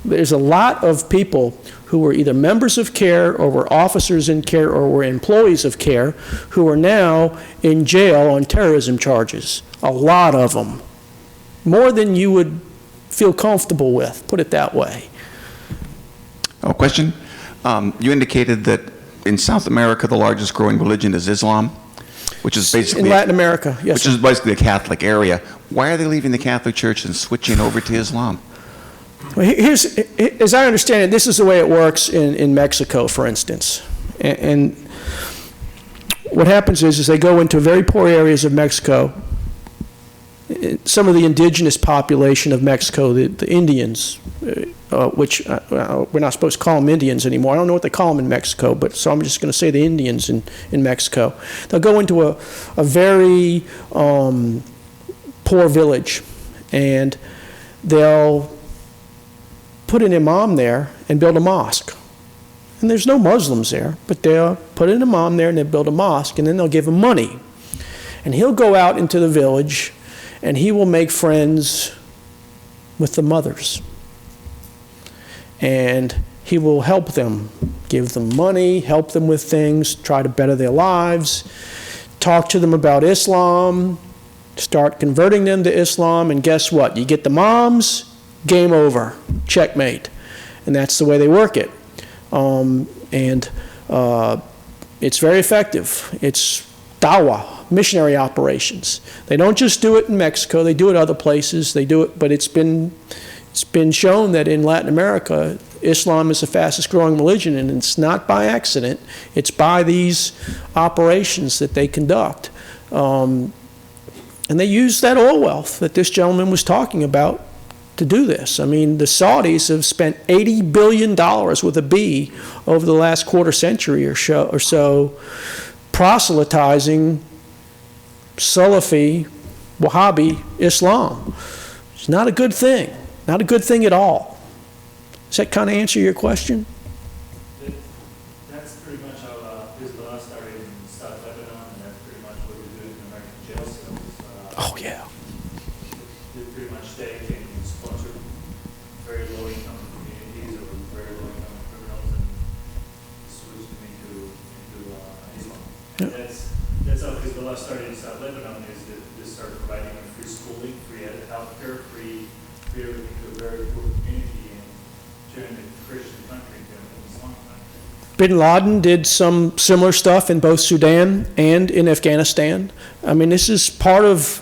There's a lot of people who were either members of CARE or were officers in CARE or were employees of CARE who are now in jail on terrorism charges. A lot of them. More than you would feel comfortable with, put it that way. Oh, question. You indicated that in South America, the largest growing religion is Islam, which is basically in Latin America, yes. Which is basically a Catholic area. Why are they leaving the Catholic Church and switching over to Islam? Well, as I understand it, this is the way it works in Mexico, for instance. And what happens is they go into very poor areas of Mexico, some of the indigenous population of Mexico, the Indians, which we're not supposed to call them Indians anymore. I don't know what they call them in Mexico, but so I'm just going to say the Indians in Mexico. They'll go into a very poor village, and they'll put an imam there and build a mosque. And there's no Muslims there, but they'll put an imam there and they'll build a mosque, and then they'll give him money. And he'll go out into the village, and he will make friends with the mothers. And he will help them, give them money, help them with things, try to better their lives, talk to them about Islam, start converting them to Islam, and guess what? You get the moms, game over, checkmate. And that's the way they work it. It's very effective. It's dawah, missionary operations. They don't just do it in Mexico, they do it other places, they do it, but it's been shown that in Latin America, Islam is the fastest growing religion, and it's not by accident, it's by these operations that they conduct. And they use that oil wealth that this gentleman was talking about to do this. I mean, the Saudis have spent $80 billion with a B over the last quarter century or so proselytizing Salafi, Wahhabi Islam. It's not a good thing. Not a good thing at all. Does that kind of answer your question? That's pretty much how Hezbollah started in South Lebanon, and that's pretty much what we do in American jail cells. Oh, yeah. They pretty much take and sponsor very low-income communities or very low-income criminals and switch them into Islam. And that's how Hezbollah started in South Lebanon, is that they started providing them free schooling, free healthcare, free everything to a very poor community, and turning the Christian country into an Islam country. Bin Laden did some similar stuff in both Sudan and in Afghanistan. I mean, this is part of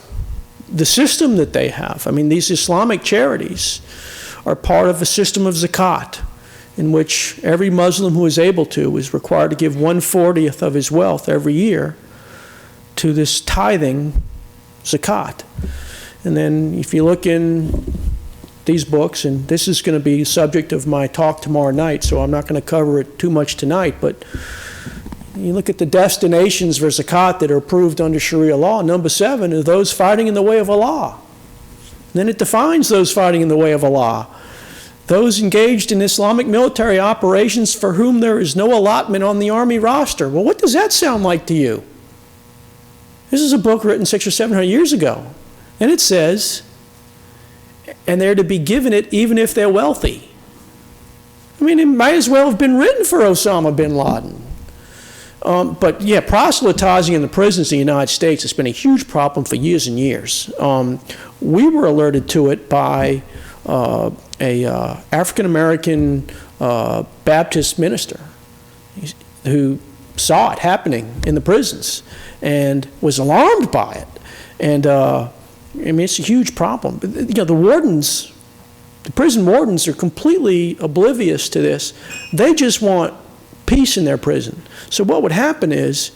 the system that they have. I mean, these Islamic charities are part of a system of zakat, in which every Muslim who is able to is required to give 1/40th of his wealth every year to this tithing zakat. And then if you look in these books, and this is going to be subject of my talk tomorrow night, so I'm not going to cover it too much tonight, but you look at the destinations for zakat that are approved under Sharia law, number 7 are those fighting in the way of Allah. And then it defines those fighting in the way of Allah. Those engaged in Islamic military operations for whom there is no allotment on the Army roster. Well, what does that sound like to you? This is a book written 600 or 700 years ago. And it says, and they're to be given it even if they're wealthy. I mean, it might as well have been written for Osama bin Laden. But yeah, proselytizing in the prisons in the United States has been a huge problem for years and years. We were alerted to it by a African-American Baptist minister who saw it happening in the prisons and was alarmed by it. And I mean, it's a huge problem. But, you know, the wardens, the prison wardens are completely oblivious to this. They just want peace in their prison. So what would happen is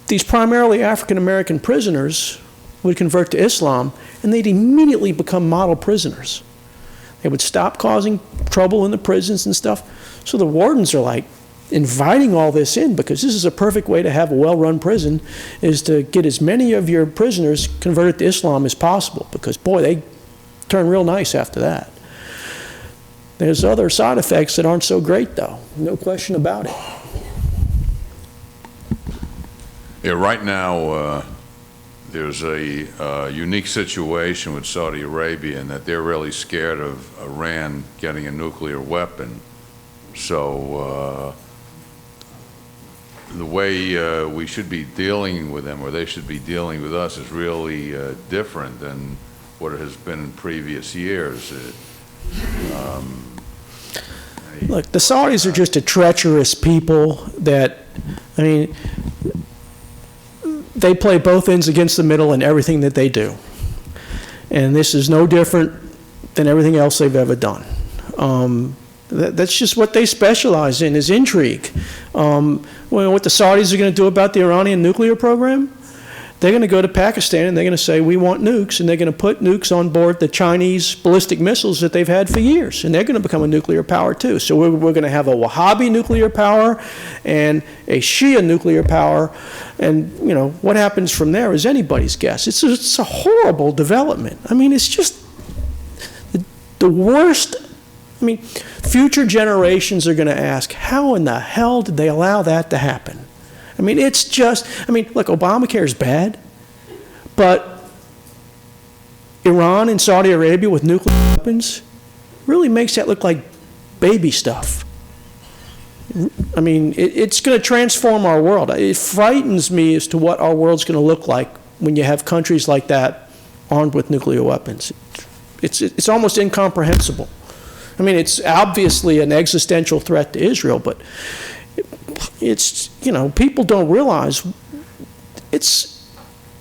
these primarily African-American prisoners would convert to Islam, and they'd immediately become model prisoners. They would stop causing trouble in the prisons and stuff. So the wardens are like inviting all this in, because this is a perfect way to have a well-run prison, is to get as many of your prisoners converted to Islam as possible, because boy, they turn real nice after that. There's other side effects that aren't so great though, no question about it. Yeah, right now there's a unique situation with Saudi Arabia in that they're really scared of Iran getting a nuclear weapon. So the way we should be dealing with them, or they should be dealing with us, is really different than what it has been in previous years. Look, the Saudis are just a treacherous people that, I mean, they play both ends against the middle in everything that they do. And this is no different than everything else they've ever done. That's just what they specialize in, is intrigue. What the Saudis are going to do about the Iranian nuclear program? they're going to go to Pakistan and they're going to say, we want nukes, and they're going to put nukes on board the Chinese ballistic missiles that they've had for years, and they're going to become a nuclear power too. So we're going to have a Wahhabi nuclear power and a Shia nuclear power, and you know what happens from there is anybody's guess. It's a horrible development. I mean, it's just the worst. I mean, future generations are going to ask, how in the hell did they allow that to happen? I mean, it's just, I mean, look, Obamacare is bad, but Iran and Saudi Arabia with nuclear weapons really makes that look like baby stuff. I mean, it's going to transform our world. It frightens me as to what our world's going to look like when you have countries like that armed with nuclear weapons. It's almost incomprehensible. I mean, it's obviously an existential threat to Israel, but it's, you know, people don't realize it's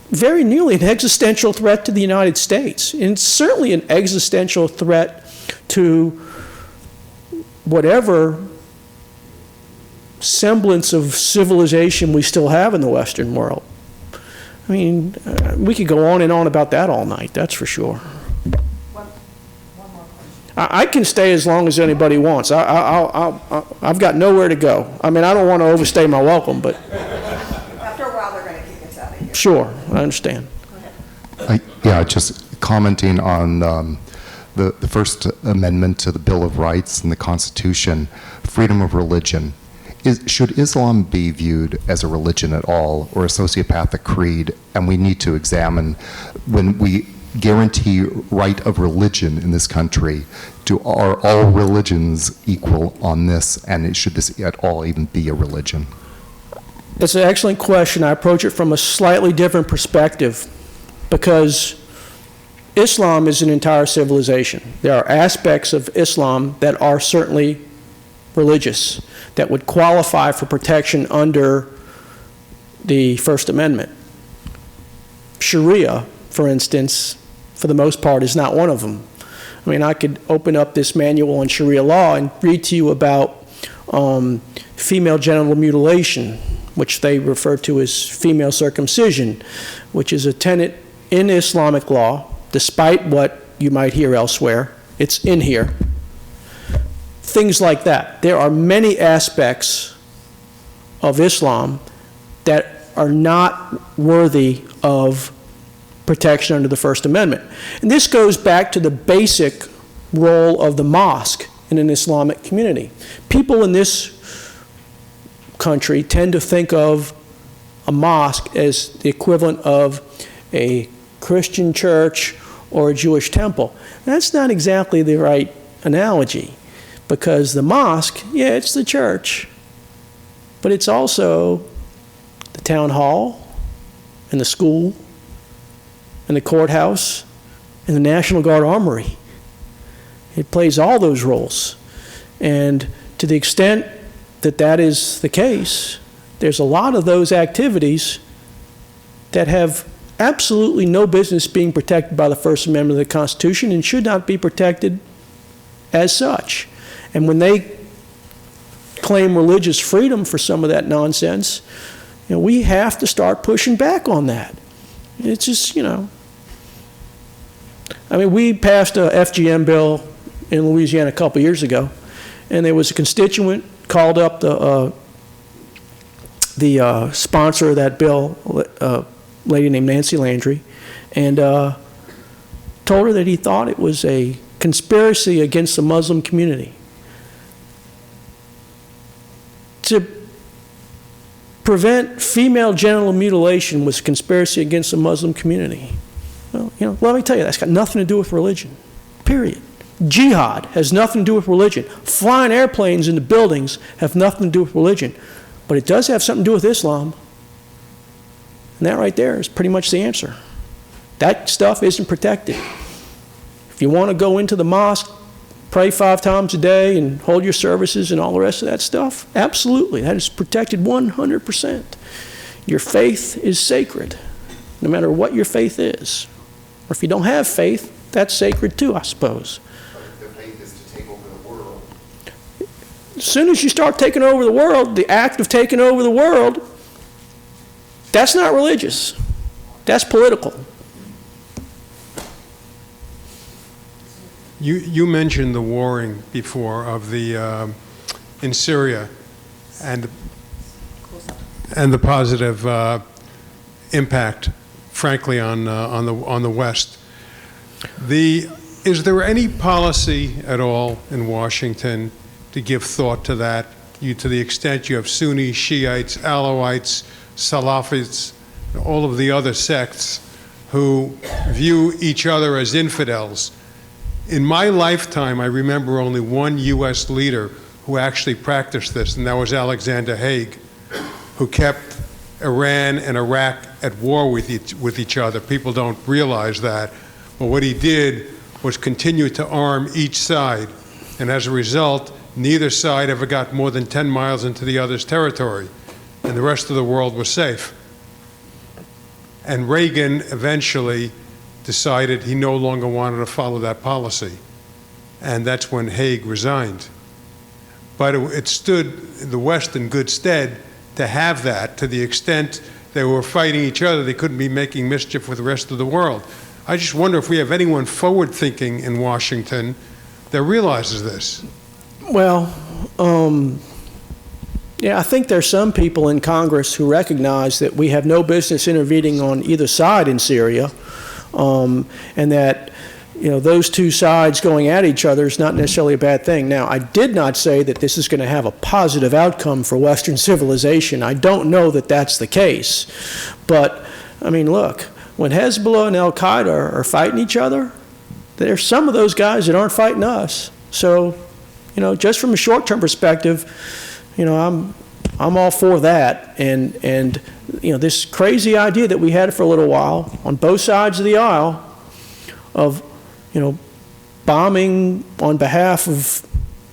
very nearly an existential threat to the United States. And it's certainly an existential threat to whatever semblance of civilization we still have in the Western world. I mean, we could go on and on about that all night, that's for sure. I can stay as long as anybody wants. I've got nowhere to go. I mean, I don't want to overstay my welcome, but. After a while, they're going to kick us out of here. Sure, I understand. Yeah, just commenting on the First Amendment to the Bill of Rights and the Constitution, freedom of religion. Should Islam be viewed as a religion at all, or a sociopathic creed? And we need to examine, when we guarantee right of religion in this country, are all religions equal on this, and should this at all even be a religion? It's an excellent question. I approach it from a slightly different perspective, because Islam is an entire civilization. There are aspects of Islam that are certainly religious, that would qualify for protection under the First Amendment. Sharia, for instance, for the most part, is not one of them. I mean, I could open up this manual on Sharia law and read to you about female genital mutilation, which they refer to as female circumcision, which is a tenet in Islamic law, despite what you might hear elsewhere. It's in here. Things like that. There are many aspects of Islam that are not worthy of protection under the First Amendment. And this goes back to the basic role of the mosque in an Islamic community. People in this country tend to think of a mosque as the equivalent of a Christian church or a Jewish temple. That's not exactly the right analogy, because the mosque, yeah, it's the church, but it's also the town hall and the school and the courthouse and the National Guard Armory. It plays all those roles. And to the extent that that is the case, there's a lot of those activities that have absolutely no business being protected by the First Amendment of the Constitution and should not be protected as such. And when they claim religious freedom for some of that nonsense, you know, we have to start pushing back on that. It's just, you know, I mean, we passed a FGM bill in Louisiana a couple years ago, and there was a constituent called up the sponsor of that bill, a lady named Nancy Landry, and told her that he thought it was a conspiracy against the Muslim community. To prevent female genital mutilation was a conspiracy against the Muslim community. Well, you know, let me tell you, that's got nothing to do with religion, period. Jihad has nothing to do with religion. Flying airplanes into buildings have nothing to do with religion. But it does have something to do with Islam. And that right there is pretty much the answer. That stuff isn't protected. If you want to go into the mosque, pray 5 times a day and hold your services and all the rest of that stuff, absolutely. That is protected 100%. Your faith is sacred, no matter what your faith is. Or if you don't have faith, that's sacred too, I suppose. But the faith is to take over the world. As soon as you start taking over the world, the act of taking over the world, that's not religious. That's political. You mentioned the warring before of the in Syria and the positive impact, frankly, on the West. Is there any policy at all in Washington to give thought to that? To the extent you have Sunni, Shiites, Alawites, Salafites, all of the other sects who view each other as infidels. In my lifetime, I remember only one U.S. leader who actually practiced this, and that was Alexander Haig, who kept Iran and Iraq at war with each other. People don't realize that. But what he did was continue to arm each side, and as a result, neither side ever got more than 10 miles into the other's territory, and the rest of the world was safe. And Reagan eventually decided he no longer wanted to follow that policy, and that's when Haig resigned. But it stood the West in good stead to have that, to the extent they were fighting each other, they couldn't be making mischief with the rest of the world. I just wonder if we have anyone forward-thinking in Washington that realizes this. Well, yeah, I think there's some people in Congress who recognize that we have no business intervening on either side in Syria, and that, you know, those two sides going at each other is not necessarily a bad thing. Now, I did not say that this is going to have a positive outcome for Western civilization. I don't know that that's the case. But, I mean, look, when Hezbollah and Al-Qaeda are fighting each other, there's some of those guys that aren't fighting us. So, you know, just from a short-term perspective, you know, I'm all for that. And you know, this crazy idea that we had for a little while on both sides of the aisle of, you know, bombing on behalf of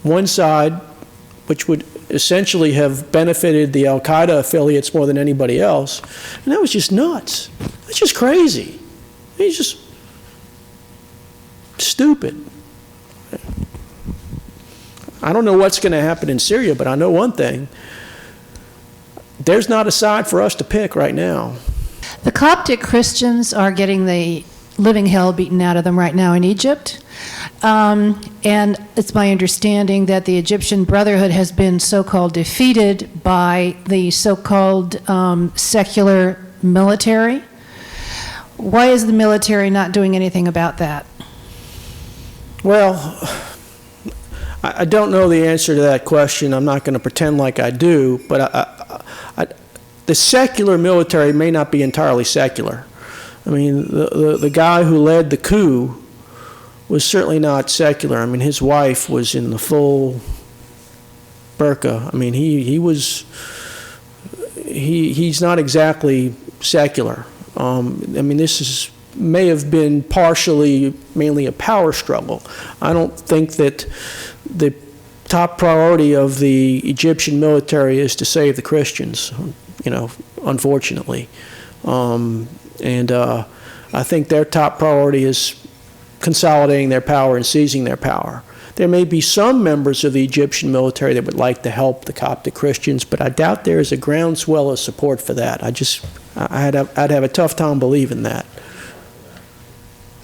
one side, which would essentially have benefited the Al-Qaeda affiliates more than anybody else, and that was just nuts. That's just crazy. It's just stupid. I don't know what's going to happen in Syria, but I know one thing. There's not a side for us to pick right now. The Coptic Christians are getting the living hell beaten out of them right now in Egypt. And it's my understanding that the Egyptian Brotherhood has been so-called defeated by the so-called secular military. Why is the military not doing anything about that? Well, I don't know the answer to that question. I'm not going to pretend like I do, but the secular military may not be entirely secular. I mean, the guy who led the coup was certainly not secular. I mean, his wife was in the full burqa. I mean, he's not exactly secular. I mean, this may have been mainly a power struggle. I don't think that the top priority of the Egyptian military is to save the Christians, you know, unfortunately. I think their top priority is consolidating their power and seizing their power. There may be some members of the Egyptian military that would like to help the Coptic Christians, but I doubt there is a groundswell of support for that. I'd have a tough time believing that.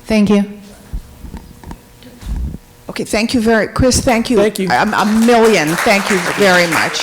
Thank you. Okay, thank you Chris, thank you. Thank you. A million, thank you very much.